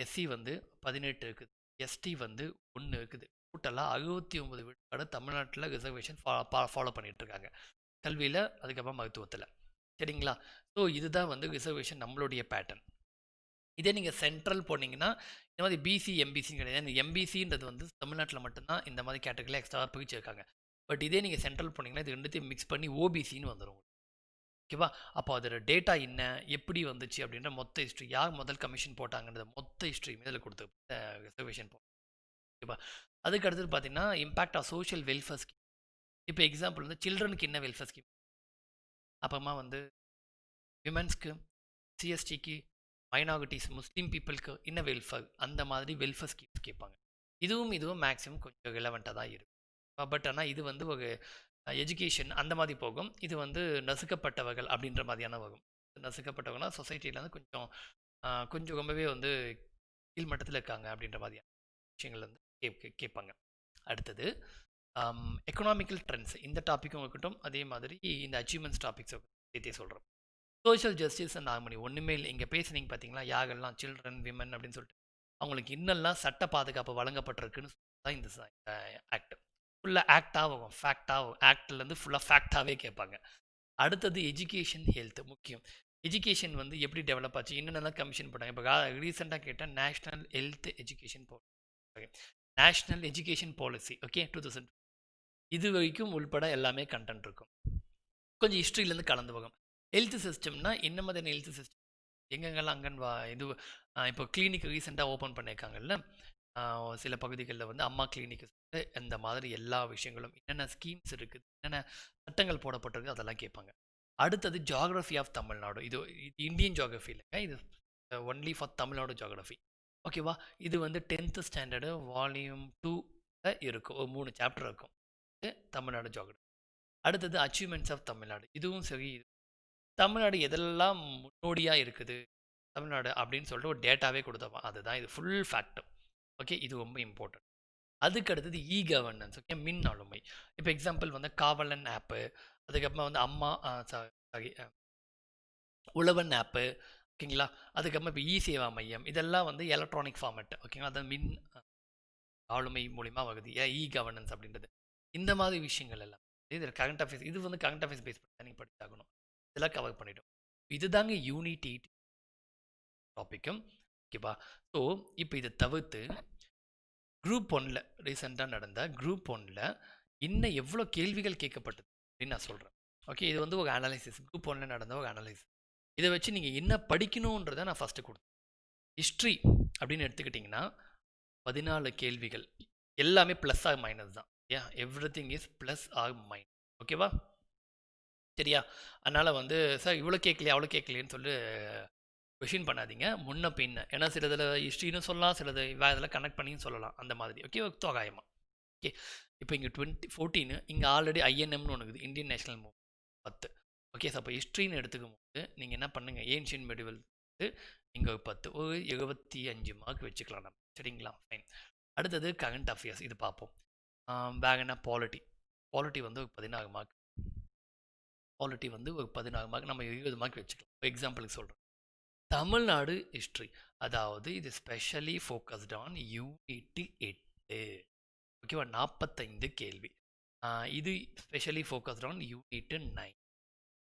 எஸ்சி வந்து 18 இருக்குது, எஸ்டி வந்து 1 இருக்குது. டோட்டலாக 69 விழுக்காடு தமிழ்நாட்டில் ரிசர்வேஷன் ஃபாலோ பண்ணிட்டு இருக்காங்க, கல்வியில், அதுக்கப்புறம் மருத்துவத்தில். சரிங்களா, ஸோ இதுதான் வந்து ரிசர்வேஷன் நம்மளுடைய பேட்டர்ன். இதே நீங்கள் சென்ட்ரல் போனீங்கன்னா இந்த மாதிரி பிசி எம்பிசின்னு கிடையாது. இந்த எம்பிசின்றது வந்து தமிழ்நாட்டில் மட்டும்தான் இந்த மாதிரி கேட்டகரியில் எக்ஸ்ட்ரா பிரிச்சிருக்காங்க. பட் இதே நீங்கள் சென்ட்ரல் போனீங்கன்னா இது ரெண்டுத்தையும் மிக்ஸ் பண்ணி ஓபிசின்னு வந்துடும். ஓகேவா, அப்போ அதோட டேட்டா என்ன, எப்படி வந்துச்சு அப்படின்ற மொத்த ஹிஸ்ட்ரி, யார் முதல் கமிஷன் போட்டாங்கன்றது மொத்த ஹிஸ்ட்ரியுமே இதில் கொடுத்து ரிசர்வேஷன் போகும். ஓகேவா, அதுக்கு அடுத்தது பார்த்தீங்கன்னா impact of social welfare scheme. இப்போ எக்ஸாம்பிள் வந்து சில்ட்ரனுக்கு என்ன வெல்ஃபேர் ஸ்கீம், அப்புறமா வந்து விமென்ஸ்க்கு, சிஎஸ்டிக்கு, மைனாரிட்டிஸ், முஸ்லீம் பீப்புளுக்கு என்ன வெல்ஃபேர், அந்த மாதிரி வெல்ஃபேர் ஸ்கீம்ஸ் கேட்பாங்க. இதுவும் மேக்ஸிமம் கொஞ்சம் ரிலவெண்ட்டாக தான் இருக்கும். பட் ஆனால் இது வந்து ஒரு எஜுகேஷன் அந்த மாதிரி போகும். இது வந்து நசுக்கப்பட்டவர்கள் அப்படின்ற மாதிரியான வரும். நசுக்கப்பட்டவங்கன்னா சொசைட்டியில் வந்து கொஞ்சம் ரொம்பவே வந்து கீழ்மட்டத்தில் இருக்காங்க அப்படின்ற மாதிரியான விஷயங்கள் வந்து கேட்பாங்க. அடுத்தது எக்கனாமிக்கல் ட்ரெண்ட்ஸ், இந்த டாப்பிக்கும் இருக்கட்டும், அதே மாதிரி இந்த அச்சீவ்மெண்ட்ஸ் டாபிக்ஸை சேர்த்தே சொல்கிறோம். சோஷியல் ஜஸ்டிஸ் அண்ட் ஹார்மனி, ஒன்றுமே இல்லை. இங்கே பேசுனீங்க பார்த்தீங்களா, யாரெல்லாம் சில்ட்ரன், விமன் அப்படின்னு சொல்லிட்டு அவங்களுக்கு இன்னெல்லாம் சட்ட பாதுகாப்பு வழங்கப்பட்டிருக்குன்னு தான் இந்த ஆக்ட் ஃபுல்லாக ஆக்டாகும், ஃபேக்டாகும். ஆக்ட்லேருந்து ஃபுல்லாக ஃபேக்டாகவே கேட்பாங்க. அடுத்தது எஜுகேஷன் ஹெல்த் முக்கியம். எஜுகேஷன் வந்து எப்படி டெவலப் ஆச்சு, என்னென்னலாம் கமிஷன் போட்டாங்க. இப்போ ரீசெண்டாக கேட்டால் national health education national education policy, okay, 2000 இது வரைக்கும் உள்பட எல்லாமே கண்டென்ட் இருக்கும். கொஞ்சம் ஹிஸ்ட்ரியிலேருந்து கலந்து போகும். ஹெல்த் சிஸ்டம்னா என்ன மாதிரியான ஹெல்த் சிஸ்டம், எங்கெங்கெல்லாம் இது இப்போ கிளினிக் ரீசெண்டாக ஓப்பன் பண்ணியிருக்காங்கல்ல, சில பகுதிகளில் வந்து அம்மா கிளினிக், இந்த மாதிரி எல்லா விஷயங்களும், என்னென்ன ஸ்கீம்ஸ் இருக்குது, என்னென்ன சட்டங்கள் போடப்பட்டிருக்கு, அதெல்லாம் கேட்பாங்க. அடுத்தது ஜியாகிரஃபி ஆஃப் தமிழ்நாடு. இது இந்தியன் ஜியாகிரஃபி இல்லைங்க, இது ஒன்லி ஃபார் தமிழ்நாடு ஜியாகிரஃபி. ஓகேவா, இது வந்து 10th ஸ்டாண்டர்டு வால்யூம் 2 இருக்கும், ஒரு 3 சாப்டர் இருக்கும். தமிழ்நாடு ஜியாகிரஃபி. அடுத்தது அச்சீவ்மெண்ட்ஸ் ஆஃப் தமிழ்நாடு, இதுவும் சரி. தமிழ்நாடு எதெல்லாம் முன்னோடியாக இருக்குது தமிழ்நாடு அப்படின்னு சொல்லிட்டு ஒரு டேட்டாவே கொடுத்தப்பா, அதுதான் இது ஃபுல் ஃபேக்ட். ஓகே, இது ரொம்ப இம்பார்ட்டன்ட். அதுக்கு அடுத்தது இ கவர்னன்ஸ், ஓகே, மின் ஆளுமை. இப்போ எக்ஸாம்பிள் வந்து காவலன் ஆப்பு, அதுக்கப்புறமா வந்து அம்மா சாரி உழவன் ஆப்பு, ஓகேங்களா, அதுக்கப்புறமா இப்போ இ சேவா மையம், இதெல்லாம் வந்து எலக்ட்ரானிக் ஃபார்மேட், ஓகேங்களா, அது மின் ஆளுமை மூலிமா வருது இ கவர்னன்ஸ் அப்படின்றது. இந்த மாதிரி விஷயங்கள் எல்லாம் இது கரண்ட் அஃபேர்ஸ், இது வந்து கரண்ட் அஃபேர்ஸ் பேஸ் பண்ணி நீங்கள் படிச்சாகணும். இதெல்லாம் கவர் பண்ணிட்டோம். இதுதாங்க யூனிட் 8 டாப்பிக்கும். ஓகேவா, ஸோ இப்போ இதை தவிர்த்து குரூப் ஒன்னில் ரீசெண்டாக நடந்த குரூப் ஒன்னில் இன்னும் எவ்வளோ கேள்விகள் கேட்கப்பட்டது அப்படின்னு நான் சொல்கிறேன். ஓகே, இது வந்து ஒரு அனாலிசிஸ், குரூப் ஒன்னில் நடந்த ஒரு அனாலிசிஸ். இதை வச்சு நீங்கள் என்ன படிக்கணுன்றதை நான் ஃபஸ்ட்டு கொடுத்தேன். ஹிஸ்ட்ரி அப்படின்னு எடுத்துக்கிட்டிங்கன்னா 14 கேள்விகள், எல்லாமே ப்ளஸ் ஆர் மைனஸ் தான். Everything is plus or minus. ஓகேவா? சரியா? அதனால் வந்து சார் இவ்வளோ கேட்கலையா அவ்வளோ கேட்கலையேன்னு சொல்லி கொஷின் பண்ணாதீங்க முன்ன பின்ன. ஏன்னா சிலதில் ஹிஸ்ட்ரின்னு சொல்லலாம், சிலது வேறு இதில் கனெக்ட் பண்ணியும் சொல்லலாம் அந்த மாதிரி. ஓகே, தோகாயமாக. ஓகே, இப்போ இங்கே 2014 இங்கே ஆல்ரெடி ஐஎன்எம்னு ஒன்று இருக்குது, Indian national move 10. Okay, so அப்போ ஹிஸ்ட்ரின்னு எடுத்துக்கும் போது நீங்கள் என்ன பண்ணுங்கள், ஏன்ஷியன் மெடிவல் இங்கே ஒரு 10, ஒரு 75 மார்க் வச்சுக்கலாம் நம்ம. சரிங்களா? ஃபைன். அடுத்தது கரண்ட் அஃபேர்ஸ், இது பார்ப்போம். வேற என்ன, பாலிட்டி வந்து ஒரு 16 மார்க். பாலிட்டி வந்து ஒரு 16 மார்க், நம்ம 20 மார்க் வச்சுக்கலாம். இப்போ எக்ஸாம்பிளுக்கு சொல்கிறேன். தமிழ்நாடு ஹிஸ்ட்ரி, அதாவது இது ஸ்பெஷலி ஃபோக்கஸ்ட் ஆன் யூனிட் 8. ஓகேவா? 45 கேள்வி. இது specially focused on unit 9.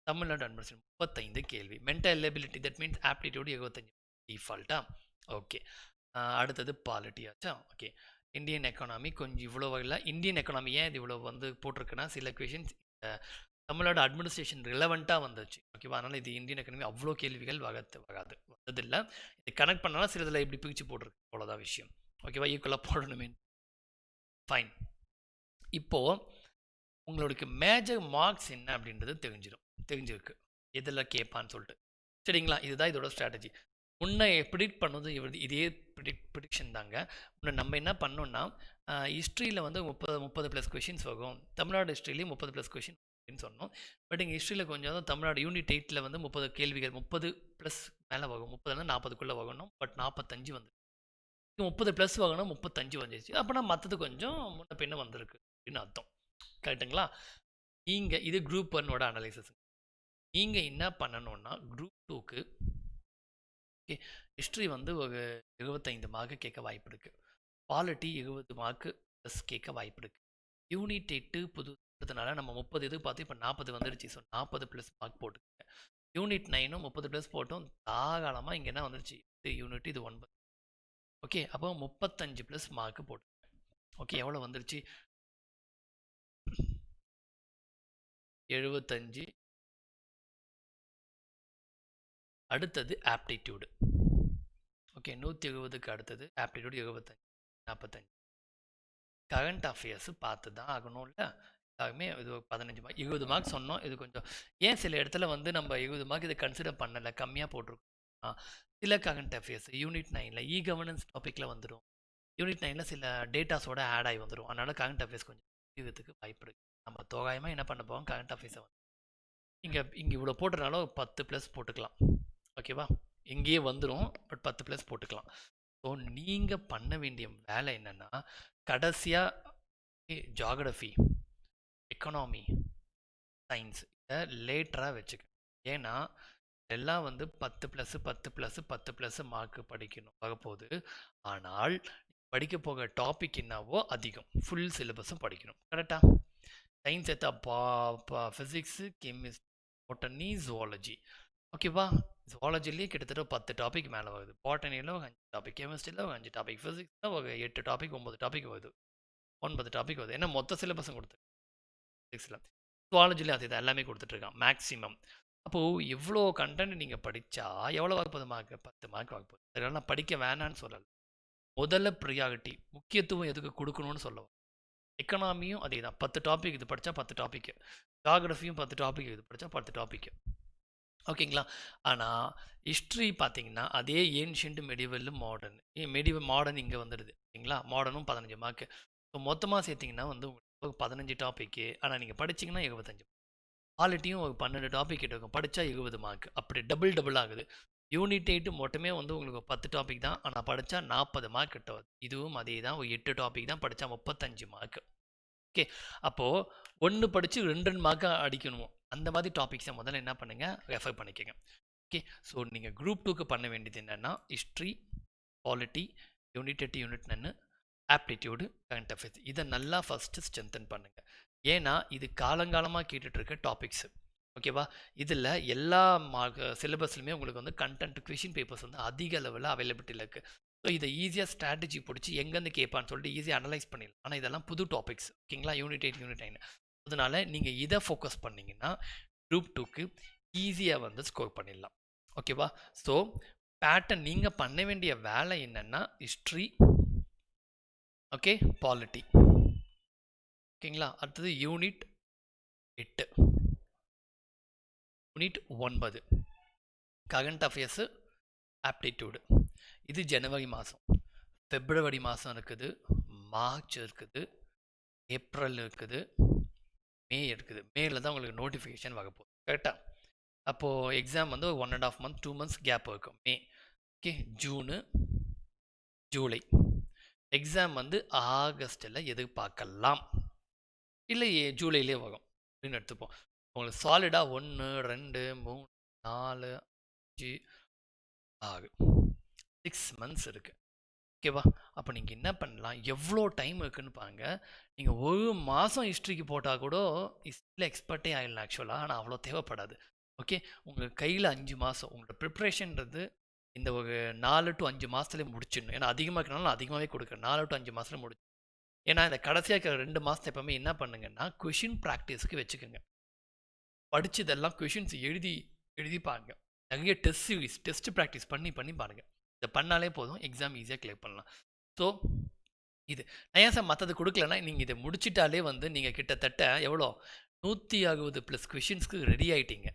Tamil Nadu administration 35 கேள்வி. Mental ability, that means aptitude 75 டிஃபால்ட்டா. ஓகே, அடுத்தது பாலிட்டி ஆச்சா. ஓகே, இந்தியன் எக்கானமி கொஞ்சம் இவ்வளோ இல்லை. இந்தியன் எக்கானமி ஏன் இது இவ்வளோ வந்து போட்டிருக்குன்னா, சில கொஷின்ஸ் தமிழ்நாடு அட்மினிஸ்ட்ரேஷன் ரிலவெண்ட்டாக வந்துச்சு. ஓகேவா? அதனால் இது இந்தியன் எக்கானமி அவ்வளோ கேள்விகள் வராது, வந்ததில்லை. இது கனெக்ட் பண்ணாலும் சிலதில் இப்படி பிரித்து போட்டிருக்கு, அவ்வளோதான் விஷயம். ஓகேவா? ஈக்குவலாக போடணுமே. ஃபைன். இப்போது உங்களுக்கு மேஜர் மார்க்ஸ் என்ன அப்படின்றது தெரிஞ்சிருக்கு எதில் கேட்பான்னு சொல்லிட்டு. சரிங்களா? இதுதான் இதோட ஸ்ட்ராட்டஜி. முன்னே ப்ரிடிக்ட் பண்ணது இதே ப்ரிடிக்ஷன் தாங்க. முன்னே நம்ம என்ன பண்ணோம்னா, ஹிஸ்ட்ரியில் வந்து 30 ப்ளஸ் கொஷின்ஸ் வரும். தமிழ்நாடு ஹிஸ்ட்ரியிலையும் 30 ப்ளஸ் கொஷின் அப்படின்னு சொன்னோம். பட் இங்கே ஹிஸ்ட்ரியில் கொஞ்சம் தான், தமிழ்நாடு யூனிட் 8 வந்து 30 கேள்விகள், 30 ப்ளஸ் மேலே வரும். 30 40க்குள்ளே வரணும். பட் 45 வந்து 30 ப்ளஸ் வாங்கணும், 35 வந்துச்சு. அப்போனா மற்றது கொஞ்சம் முன்ன பின்ன வந்திருக்கு அப்படின்னு அர்த்தம். கரெக்டுங்களா? நீங்கள் இது குரூப் 1ஓட அனலைசிஸ். நீங்கள் என்ன பண்ணணும்னா, குரூப் 2க்கு ஓகே, ஹிஸ்ட்ரி வந்து ஒரு 25 மார்க்கு கேட்க வாய்ப்பு இருக்குது. பாலிட்டி 20 மார்க்கு ப்ளஸ் கேட்க வாய்ப்பு இருக்குது. யூனிட் 8 புதுனால நம்ம 30 இது பார்த்து இப்போ 40 வந்துடுச்சு. ஸோ 40 ப்ளஸ் மார்க் போட்டுக்கோங்க. யூனிட் 9ம் 30 ப்ளஸ் போட்டோம், தாராளமாக இங்கே என்ன வந்துருச்சு, யூனிட் இது 9. ஓகே, அப்போ 35 ப்ளஸ் மார்க்கு போட்டுக்கோங்க. ஓகே, எவ்வளோ வந்துருச்சு? 75. அடுத்தது ஆப்டிடியூடு. ஓகே, 170க்கு அடுத்தது ஆப்டிடியூட் 75, 45. கரண்ட் அஃபேர்ஸு பார்த்து தான் ஆகணும்ல. எல்லாருமே இது 15 மார்க், 20 மார்க் சொன்னோம். இது கொஞ்சம் ஏன் சில இடத்துல வந்து நம்ம 20 மார்க் இதை கன்சிடர் பண்ணலை, கம்மியாக போட்டிருக்கோம். சில current affairs unit 9 e governance டாப்பிக்கில் வந்துடும். யூனிட் 9 சில டேட்டாஸோட ஆட் ஆகி வந்துடும். அதனால் கரண்ட் அஃபேர்ஸ் கொஞ்சம் இதுக்கு வாய்ப்பு இருக்குது. நம்ம தோராயமாக என்ன பண்ண போகிறோம், கரண்ட் அஃபேர்ஸை வந்து இங்கே இவ்வளோ போட்டுறனால 10 ப்ளஸ் போட்டுக்கலாம். ஓகேவா? இங்கேயே வந்துடும், பட் 10 ப்ளஸ் போட்டுக்கலாம். ஸோ நீங்கள் பண்ண வேண்டிய வேலை என்னென்னா, கடைசியாக ஜியாகிரஃபி, எக்கனாமி, சயின்ஸ் இதை லேட்டராக வச்சுக்க. ஏன்னா எல்லாம் வந்து 10 ப்ளஸ் 10 ப்ளஸ் 10 ப்ளஸ் மார்க்கு படிக்கணும் வரப்போகுது. ஆனால் படிக்க போகிற டாபிக் என்னவோ அதிகம், ஃபுல் சிலபஸும் படிக்கணும். கரெக்டாக? சயின்ஸ் எடுத்தா ஃபிசிக்ஸு, கெமிஸ்ட்ரி, பாட்டனி, ஜுவாலஜி. ஓகேவா? ஜுவாலஜிலேயே கிட்டத்தட்ட 10 டாபிக் மேலே வருது. பாட்டனியில் ஒரு 5 டாபிக், கெமிஸ்ட்ரியில் ஒரு 5 டாபிக், ஃபிசிக்ஸில் ஒரு 8 டாபிக், 9 டாபிக் வருது. 9 டாபிக் வருது. ஏன்னா மொத்த சிலபஸும் கொடுத்து ஃபிசிக்ஸில், ஜுவாலஜியில் அது எல்லாமே கொடுத்துட்ருக்கான் மேக்ஸிமம். அப்போது எவ்வளோ கண்டென்ட் நீங்கள் படித்தா எவ்வளோ வரப்போகுது மார்க்? 10 மார்க் வரப்போகுது. அதனால் நான் படிக்க வேணான்னு சொல்லலை. முதல்ல ப்ரியாரிட்டி, முக்கியத்துவம் எதுக்கு கொடுக்கணும்னு சொல்லுவோம். எக்கனாமியும் அதே தான், 10 டாபிக் இது படித்தா 10 டாப்பிக்கு, ஜியாகிரஃபியும் 10 டாபிக் இது படித்தா 10 டாப்பிக்கு. ஓகேங்களா? ஆனால் ஹிஸ்ட்ரி பார்த்தீங்கன்னா அதே ஏன்ஷியன்ட், மெடிவல், மாடர்ன். மாடர்ன் இங்கே வந்துடுது. ஓகேங்களா? மாடர்னும் 15 மார்க்கு. ஸோ மொத்தமாக சேர்த்திங்கன்னா வந்து உங்களுக்கு 15 டாப்பிக்கு. ஆனால் நீங்கள் படிச்சிங்கன்னா 75. பாலிட்டியும் ஒரு 12 டாபிக் கிட்ட இருக்கும், படித்தா 20 மார்க். அப்படி டபுள் ஆகுது. யூனிட் 8 மட்டுமே வந்து உங்களுக்கு 10 டாபிக் தான், ஆனால் படித்தா 40 மார்க் கிட்ட வருது. இதுவும் அதே தான், ஒரு 8 டாபிக் தான், படித்தா 35 மார்க். ஓகே, அப்போது 1 படித்து 2 மார்க்காக அடிக்கணும். அந்த மாதிரி டாபிக்ஸை முதல்ல என்ன பண்ணுங்கள், ரெஃபர் பண்ணிக்கோங்க. ஓகே, ஸோ நீங்கள் குரூப் 2க்கு பண்ண வேண்டியது என்னென்னா, history, polity, unit 8, unit 9, aptitude, current affairs, இதை நல்லா ஃபஸ்ட்டு ஸ்ட்ரென்தன் பண்ணுங்கள். ஏன்னா இது காலங்காலமாக கேட்டுட்ருக்க டாபிக்ஸு. ஓகேவா? இதில் எல்லா சிலபஸ்லையுமே உங்களுக்கு வந்து கண்டென்ட், கொஷின் பேப்பர்ஸ் வந்து அதிக அளவில் அவைலபிலிட்டியில் இருக்குது. ஸோ இதை ஈஸியாக ஸ்ட்ராட்டஜி பிடிச்சி எங்கேருந்து கேட்பான்னு சொல்லிட்டு ஈஸியாக அனலைஸ் பண்ணிடலாம். ஆனால் இதெல்லாம் புது டாபிக்ஸ், ஓகேங்களா? Unit 8 unit 9. அதனால நீங்கள் இதை ஃபோக்கஸ் பண்ணிங்கன்னா குரூப் 2க்கு ஈஸியாக வந்து ஸ்கோர் பண்ணிடலாம். ஓகேவா? ஸோ பேட்டர்ன் நீங்கள் பண்ண வேண்டிய வேலை என்னென்னா ஹிஸ்ட்ரி, ஓகே, பாலிட்டி, ஓகேங்களா? அடுத்தது unit 8, unit 9 current affairs, aptitude. இது ஜனவரி மாதம், பிப்ரவரி மாதம் இருக்குது, மார்ச் இருக்குது, ஏப்ரல் இருக்குது, மே இருக்குது. மேல தான் உங்களுக்கு நோட்டிஃபிகேஷன் வரப்போகுது, கரெக்டாக? அப்போது எக்ஸாம் வந்து 1.5 month 2 months கேப் இருக்கும். மே, ஓகே, ஜூனு, ஜூலை. எக்ஸாம் வந்து ஆகஸ்ட்டில் எதிர்பார்க்கலாம், இல்லை ஜூலையிலே வரும் அப்படின்னு எடுத்துப்போம். உங்களுக்கு சாலிடாக 1 2 3 4 5 6 6 months இருக்குது. ஓகேவா? அப்போ நீங்கள் என்ன பண்ணலாம், எவ்வளோ டைம் இருக்குதுன்னு பாருங்க. நீங்கள் ஒரு மாதம் ஹிஸ்ட்ரிக்கு போட்டால் கூட ஹிஸ்ட்ரியில் எக்ஸ்பர்ட்டே ஆகிடலாம் ஆக்சுவலாக. ஆனால் அவ்வளோ தேவைப்படாது. ஓகே, உங்களுக்கு கையில் 5 மாதம், உங்களோட ப்ரிப்ரேஷன்றது இந்த ஒரு 4 to 5 மாதத்துலேயே முடிச்சிடணும். ஏன்னா அதிகமாக இருக்கனாலும் அதிகமாகவே கொடுக்குறேன். 4 to 5 மாதத்துல முடிச்சு. ஏன்னா இந்த கடைசியாக இருக்கிற 2 மாதத்தை எப்போவுமே என்ன பண்ணுங்கன்னா கொஷின் ப்ராக்டிஸ்க்கு வச்சுக்கோங்க. படித்ததெல்லாம் கொஷின்ஸ் எழுதி பாருங்க. நிறைய டெஸ்ட் சீரிஸ், டெஸ்ட் ப்ராக்டிஸ் பண்ணி பாருங்கள். இதை பண்ணாலே போதும், எக்ஸாம் ஈஸியாக கிளியர் பண்ணலாம். ஸோ இது நான் ஏன் சார் மற்றது கொடுக்கலன்னா, நீங்கள் இதை முடிச்சிட்டாலே வந்து நீங்கள் கிட்டத்தட்ட எவ்வளோ 160+ கொஷின்ஸ்க்கு ரெடி ஆகிட்டீங்க.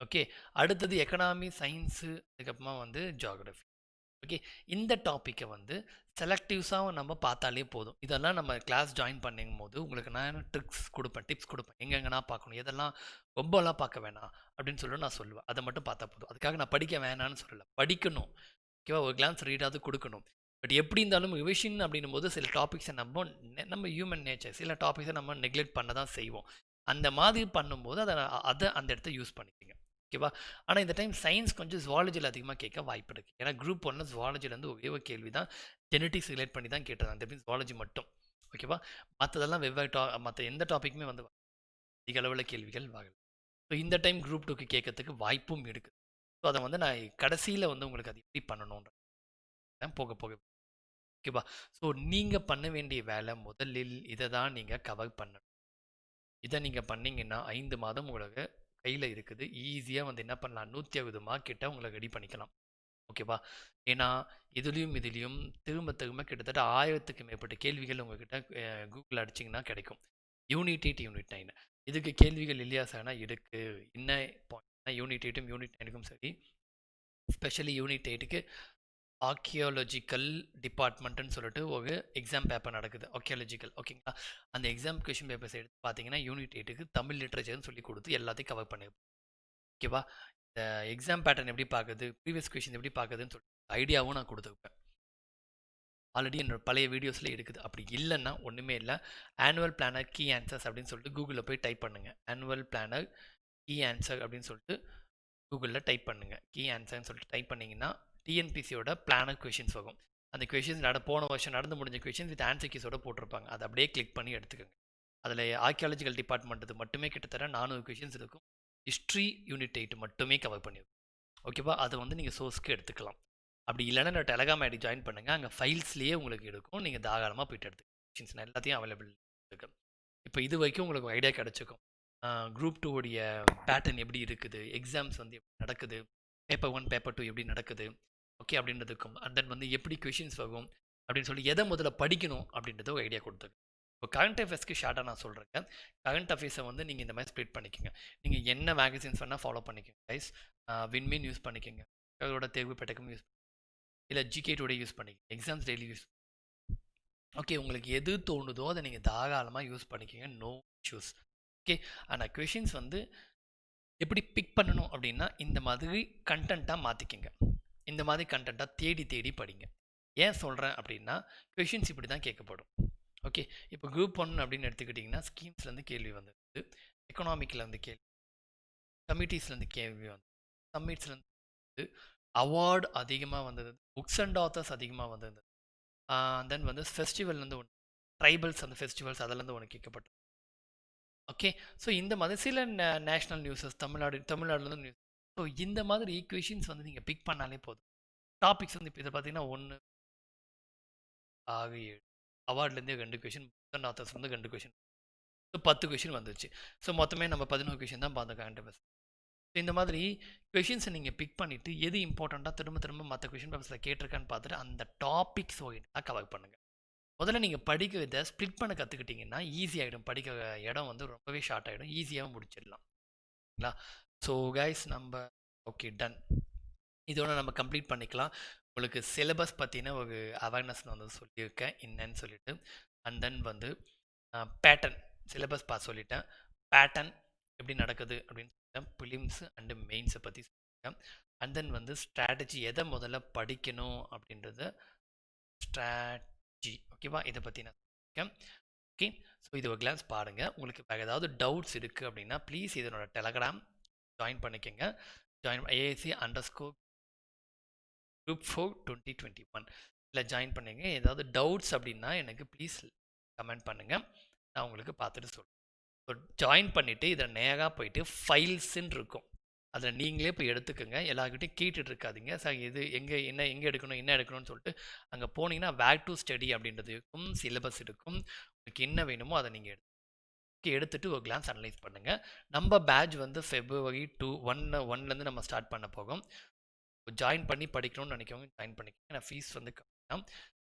ஓகே, அடுத்தது எக்கனாமி, சயின்ஸு, அதுக்கப்புறமா வந்து ஜியாகிரஃபி. ஓகே, இந்த டாப்பிக்கை வந்து செலக்டிவ்ஸாக நம்ம பார்த்தாலே போதும். இதெல்லாம் நம்ம கிளாஸ் ஜாயின் பண்ணும் போது உங்களுக்கு நான் டிப்ஸ் கொடுப்பேன் எங்கெங்கன்னா பார்க்கணும், எதெல்லாம் ரொம்பலாம் பார்க்க வேணாம் அப்படின்னு சொல்லி நான் சொல்லுவேன். அதை மட்டும் பார்த்தா போதும். அதுக்காக நான் படிக்க வேணான்னு சொல்லலை, படிக்கணும். ஓகேவா? ஒரு கிளான்ஸ் ரீடாவது கொடுக்கணும். பட் எப்படி இருந்தாலும் ரிவிஷன் அப்படின்னும் போது சில டாபிக்ஸை நம்ம ஹியூமன் நேச்சர், சில டாபிக்ஸை நம்ம நெக்லெக்ட் பண்ண தான் செய்வோம். அந்த மாதிரி பண்ணும்போது அதை அந்த இடத்த யூஸ் பண்ணிக்கோங்க. ஓகேவா? ஆனால் இந்த டைம் சயின்ஸ் கொஞ்சம் ஜுவாலஜியில் அதிகமாக கேட்க வாய்ப்பு இருக்குது. ஏன்னா குரூப் 1 ஜுவாலஜிலேருந்து ஒரே ஒரு கேள்வி தான் ஜெனட்டிக்ஸ் ரிலேட் பண்ணி தான் கேட்டது, அந்த மீன்ஸ் ஜுவாலஜி மட்டும். ஓகேவா? மற்றதெல்லாம் வெவ்வேறு மற்ற எந்த டாப்பிக்குமே வந்து அதிக அளவில் கேள்விகள் வரல. ஸோ இந்த டைம் குரூப் 2க்கு கேட்கறதுக்கு வாய்ப்பும் இருக்குது. ஸோ அதை வந்து நான் கடைசியில் வந்து உங்களுக்கு அது எப்படி பண்ணணுன்ற போக ஓகேவா? ஸோ நீங்கள் பண்ண வேண்டிய வேலை முதலில் இதை தான் நீங்கள் கவர் பண்ணணும். இதை நீங்கள் பண்ணிங்கன்னா 5 மாதம் உங்களுக்கு கையில் இருக்குது. ஈஸியாக வந்து என்ன பண்ணலாம், 160 மார்க் கிட்ட உங்களை ரெடி பண்ணிக்கலாம். ஓகேவா? ஏன்னா இதுலேயும் திரும்ப கிட்டத்தட்ட 1000க்கு மேற்பட்ட கேள்விகள் உங்ககிட்ட கூகுளில் அடிச்சிங்கன்னா கிடைக்கும். யூனிட் 8 யூனிட் 9 இதுக்கு கேள்விகள் இல்லையா சார்னா இருக்குது. என்ன பாயிண்ட்னா யூனிட் 8ம் யூனிட் 9க்கும் சரி, ஸ்பெஷலி யூனிட் 8க்கு ஆர்கியாலஜிக்கல் டிபார்ட்மெண்ட்டுன்னு சொல்லிட்டு ஒரு எக்ஸாம் பேப்பர் நடக்குது, ஆர்கியாலஜிக்கல். ஓகேங்களா? அந்த எக்ஸாம் கொஷின் பேப்பர்ஸ் எடுத்து பார்த்தீங்கன்னா யூனிட் 8க்கு தமிழ் லிட்ரேச்சர்னு சொல்லி கொடுத்து எல்லாத்தையும் கவர் பண்ணிருப்போம். ஓகேவா? இந்த எக்ஸாம் பேட்டர்ன் எப்படி பார்க்குது, ப்ரீவியஸ் கொஷின் எப்படி பார்க்குதுன்னு சொல்லிட்டு ஐடியாவும் நான் கொடுத்துருப்பேன். ஆல்ரெடி என்னோட பழைய வீடியோஸில் இருக்குது. அப்படி இல்லைன்னா ஒன்றுமே இல்லை, ஆனுவல் பிளானர் கீ ஆன்சர்ஸ் அப்படின்னு சொல்லிட்டு கூகுளில் போய் டைப் பண்ணுங்கள். ஆனுவல் பிளானர் கீ ஆன்சர் அப்படின்னு சொல்லிட்டு கூகுளில் டைப் பண்ணுங்கள். கீ ஆன்சர்னு சொல்லிட்டு டைப் பண்ணிங்கன்னா டிஎன்பிசியோட பிளானர் கொஷின்ஸ் வரும். அந்த கொஷின்ஸ் போன வருஷம் நடந்து முடிஞ்ச கொஷின்ஸ் வித் ஆன்சர் கீஸோட போட்டிருப்பாங்க. அதை அப்படியே கிளிக் பண்ணி எடுத்துக்கோங்க. அதில் ஆர்கியாலஜிக்கல் டிபார்ட்மெண்ட்டு மட்டுமே கிட்டத்தட்ட 400 கொஷின்ஸ் இருக்கும். ஹிஸ்ட்ரி யூனிட் 8 மட்டுமே கவர் பண்ணியிருக்கும். ஓகேவா? அதை வந்து நீங்கள் சோர்ஸ்க்கு எடுத்துக்கலாம். அப்படி இல்லைன்னா நான் டெலகிராம் ஐடி ஜாயின் பண்ணுங்கள். அங்கே ஃபைல்ஸ்லேயே உங்களுக்கு இருக்கும். நீங்கள் தாராளமாக போய்ட்டு எடுத்துக்கலாம். எல்லாத்தையும் அவைலபிள் இருக்குது. இப்போ இது வரைக்கும் உங்களுக்கு ஒரு ஐடியா கிடச்சிக்கும். குரூப் 2 உடைய பேட்டர்ன் எப்படி இருக்குது, எக்ஸாம்ஸ் வந்து எப்படி நடக்குது, பேப்பர் 1 பேப்பர் 2 எப்படி நடக்குது, ஓகே அப்படின்றதுக்கும், அண்ட் தென் வந்து எப்படி கொஷின்ஸ் வரும் அப்படின்னு சொல்லி எதை முதல்ல படிக்கணும் அப்படின்றத ஒரு ஐடியா கொடுத்துருக்கு. இப்போ கரண்ட் அஃபேர்ஸ்க்கு ஷார்ட்டாக நான் சொல்கிறேன். கரண்ட் அஃபேர்ஸை வந்து நீங்கள் இந்த மாதிரி ஸ்ப்ளிட் பண்ணிக்கோங்க. நீங்கள் என்ன மேகசின்ஸ் வேணால் ஃபாலோ பண்ணிக்கோங்க கைஸ். விண்மீன் யூஸ் பண்ணிக்கோங்க, அதோட தேர்வு பெட்டகம் யூஸ், இல்லை ஜிகே டுடே யூஸ் பண்ணிக்கோங்க, எக்ஸாம்ஸ் டெய்லி யூஸ். ஓகே, உங்களுக்கு எது தோணுதோ அதை நீங்கள் தாராளமாக யூஸ் பண்ணிக்கோங்க, நோ இஷ்யூஸ். ஓகே, ஆனால் கொஷின்ஸ் வந்து எப்படி பிக் பண்ணணும் அப்படின்னா இந்த மாதிரி கண்டென்ட்டாக மாற்றிக்கோங்க. இந்த மாதிரி கண்டென்ட்டாக தேடி படிங்க. ஏன் சொல்கிறேன் அப்படின்னா கொஷின்ஸ் இப்படி தான் கேட்கப்படும். ஓகே, இப்போ குரூப் 1 அப்படின்னு எடுத்துக்கிட்டிங்கன்னா ஸ்கீம்ஸ்லேருந்து கேள்வி வந்தது, எக்கனாமிக்லேருந்து கேள்வி, கமிட்டிஸ்லேருந்து கேள்வி வந்தது, சம்மிட்ஸ்லேருந்து அவார்டு அதிகமாக வந்தது, புக்ஸ் அண்ட் ஆத்தர்ஸ் அதிகமாக வந்தது, தென் வந்து ஃபெஸ்டிவல்லேருந்து ஒன்று, ட்ரைபல்ஸ் அந்த ஃபெஸ்டிவல்ஸ் அதிலேருந்து ஒன்று கேட்கப்பட்டது. ஓகே, ஸோ இந்த மாதிரி சில நேஷ்னல் நியூஸஸ், தமிழ்நாடுலேருந்து நியூஸ். ஸோ இந்த மாதிரி கொஷின்ஸ் வந்து நீங்கள் பிக் பண்ணாலே போதும். டாபிக்ஸ் வந்து இப்போ இதை பார்த்தீங்கன்னா 1 ஆக 7 அவார்ட்லேருந்தே 2 கொஷின் புத்தன் ஆத்தர்ஸ்லேருந்து 2 கொஷின் ஸோ 10 கொஷின் வந்துச்சு. ஸோ மொத்தமே நம்ம 11 கொஷின் தான் பார்த்தோம் கரண்ட் அஃபேர்ஸ். இந்த மாதிரி கொஷின்ஸை நீங்கள் பிக் பண்ணிவிட்டு எது இம்பார்ட்டண்ட்டாக திரும்ப திரும்ப மற்ற கொஷின் பேப்பர்ஸில் கேட்டிருக்கான்னு பார்த்துட்டு அந்த டாபிக்ஸ் ஓரியண்டாக கவர் பண்ணுங்கள். முதல்ல நீங்கள் படிக்க இதை ஸ்ப்ளிட் பண்ண கற்றுக்கிட்டிங்கன்னா ஈஸியாகிடும். படிக்க இடம் வந்து ரொம்பவே ஷார்ட் ஆகிடும், ஈஸியாகவும் முடிச்சிடலாம். சரிங்களா? ஸோ கைஸ் நம்ம ஓகே டன். இதோட நம்ம கம்ப்ளீட் பண்ணிக்கலாம். உங்களுக்கு சிலபஸ் பற்றின ஒரு அவேர்னஸ் நான் வந்து சொல்லியிருக்கேன் என்னன்னு சொல்லிட்டு. அண்ட் தென் வந்து பேட்டர்ன் சிலபஸ் சொல்லிட்டேன். பேட்டர்ன் எப்படி நடக்குது அப்படின்னு சொல்லிட்டேன். ப்ரிலிம்ஸ் அண்டு மெயின்ஸை பற்றி சொல்லியிருக்கேன். அண்ட் தென் வந்து ஸ்ட்ராட்டஜி எதை முதல்ல படிக்கணும் அப்படின்றத ஸ்ட்ராட்டஜி ஓகேவா இதை பற்றி நான் சொல்லியிருக்கேன். ஓகே, ஸோ இது ஒரு கிளான்ஸ் பாருங்கள். உங்களுக்கு வேறு ஏதாவது டவுட்ஸ் இருக்குது அப்படின்னா ப்ளீஸ் இதனோட டெலகிராம் ஜாயின் பண்ணிக்கோங்க. AAC _ Group 4 2021 இல்லை ஜாயின் பண்ணுங்க. ஏதாவது டவுட்ஸ் அப்படின்னா எனக்கு ப்ளீஸ் கமெண்ட் பண்ணுங்கள், நான் உங்களுக்கு பார்த்துட்டு சொல்கிறேன். ஸோ ஜாயின் பண்ணிவிட்டு இதை நேராக போயிட்டு ஃபைல்ஸுன்னு இருக்கும், அதில் நீங்களே போய் எடுத்துக்கோங்க. எல்லாருக்கிட்டையும் கேட்டுட்டு இருக்காதீங்க சார் இது எங்கே எங்கே எடுக்கணும் என்ன எடுக்கணும்னு சொல்லிட்டு. அங்கே போனீங்கன்னா வேர் டு ஸ்டடி அப்படின்றது இருக்கும், சிலபஸ் இருக்கும். உங்களுக்கு என்ன வேணுமோ அதை நீங்கள் எடுத்துகிட்டு ஒரு கிளான்ஸ் அனலைஸ் பண்ணுங்கள். நம்ம பேட்ச் வந்து February 1 நம்ம ஸ்டார்ட் பண்ண போகும். ஜாயின் பண்ணி படிக்கணும்னு நினைக்கிறவங்க ஜாயின் பண்ணிக்கோங்க. ஏன்னா ஃபீஸ் வந்து கம்மி தான்.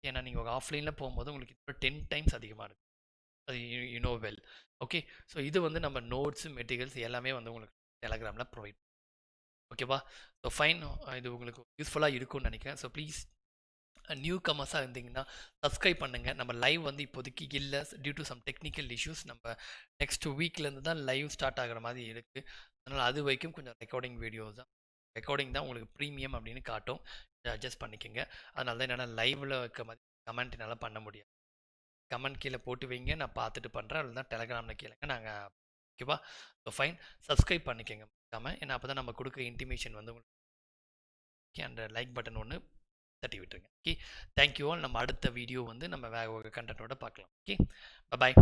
ஏன்னா நீங்கள் ஒரு ஆஃப்லைனில் போகும்போது உங்களுக்கு இப்போ 10 டைம்ஸ் அதிகமாக இருக்கும். அது யூனோ வெல். ஓகே, ஸோ இது வந்து நம்ம நோட்ஸு மெட்டீரியல்ஸ் எல்லாமே வந்து உங்களுக்கு டெலகிராமில் ப்ரொவைட். ஓகேவா? ஸோ ஃபைன், இது உங்களுக்கு யூஸ்ஃபுல்லாக இருக்கும்னு நினைக்கிறேன். ஸோ ப்ளீஸ் நியூ கமர்ஸாக இருந்தீங்கன்னா சப்ஸ்கிரைப் பண்ணுங்கள். நம்ம லைவ் வந்து இப்போதைக்கு இல்லை, due to some technical issues. நம்ம நெக்ஸ்ட் வீக்லேருந்து தான் லைவ் ஸ்டார்ட் ஆகிற மாதிரி இருக்குது. அதனால் அது வரைக்கும் கொஞ்சம் ரெக்கார்டிங் வீடியோஸ் தான், ரெக்கார்டிங் தான் உங்களுக்கு ப்ரீமியம் அப்படின்னு காட்டும். அட்ஜஸ்ட் பண்ணிக்கோங்க. அதனால தான் என்னால் லைவில் இருக்க மாதிரி கமெண்ட் என்னால் பண்ண முடியாது. கமெண்ட் கீழே போட்டு வைங்க, நான் பார்த்துட்டு பண்ணுறேன். அதில் தான் டெலகிராமில் கேளுங்க நாங்கள். ஓகேவா? ஸோ ஃபைன், சப்ஸ்கிரைப் பண்ணிக்கோங்க மறக்காமல். ஏன்னா அப்போ தான் நம்ம கொடுக்குற இன்டிமேஷன் வந்து உங்களுக்கு. ஓகே, அந்த லைக் பட்டன் ஒன்று தட்டி விட்டுருங்க. Okay, thank you all. நம்ம அடுத்த வீடியோ வந்து நம்ம வேறு ஒரு கண்டென்ட்டோட பார்க்கலாம். ஓகே, பாய்.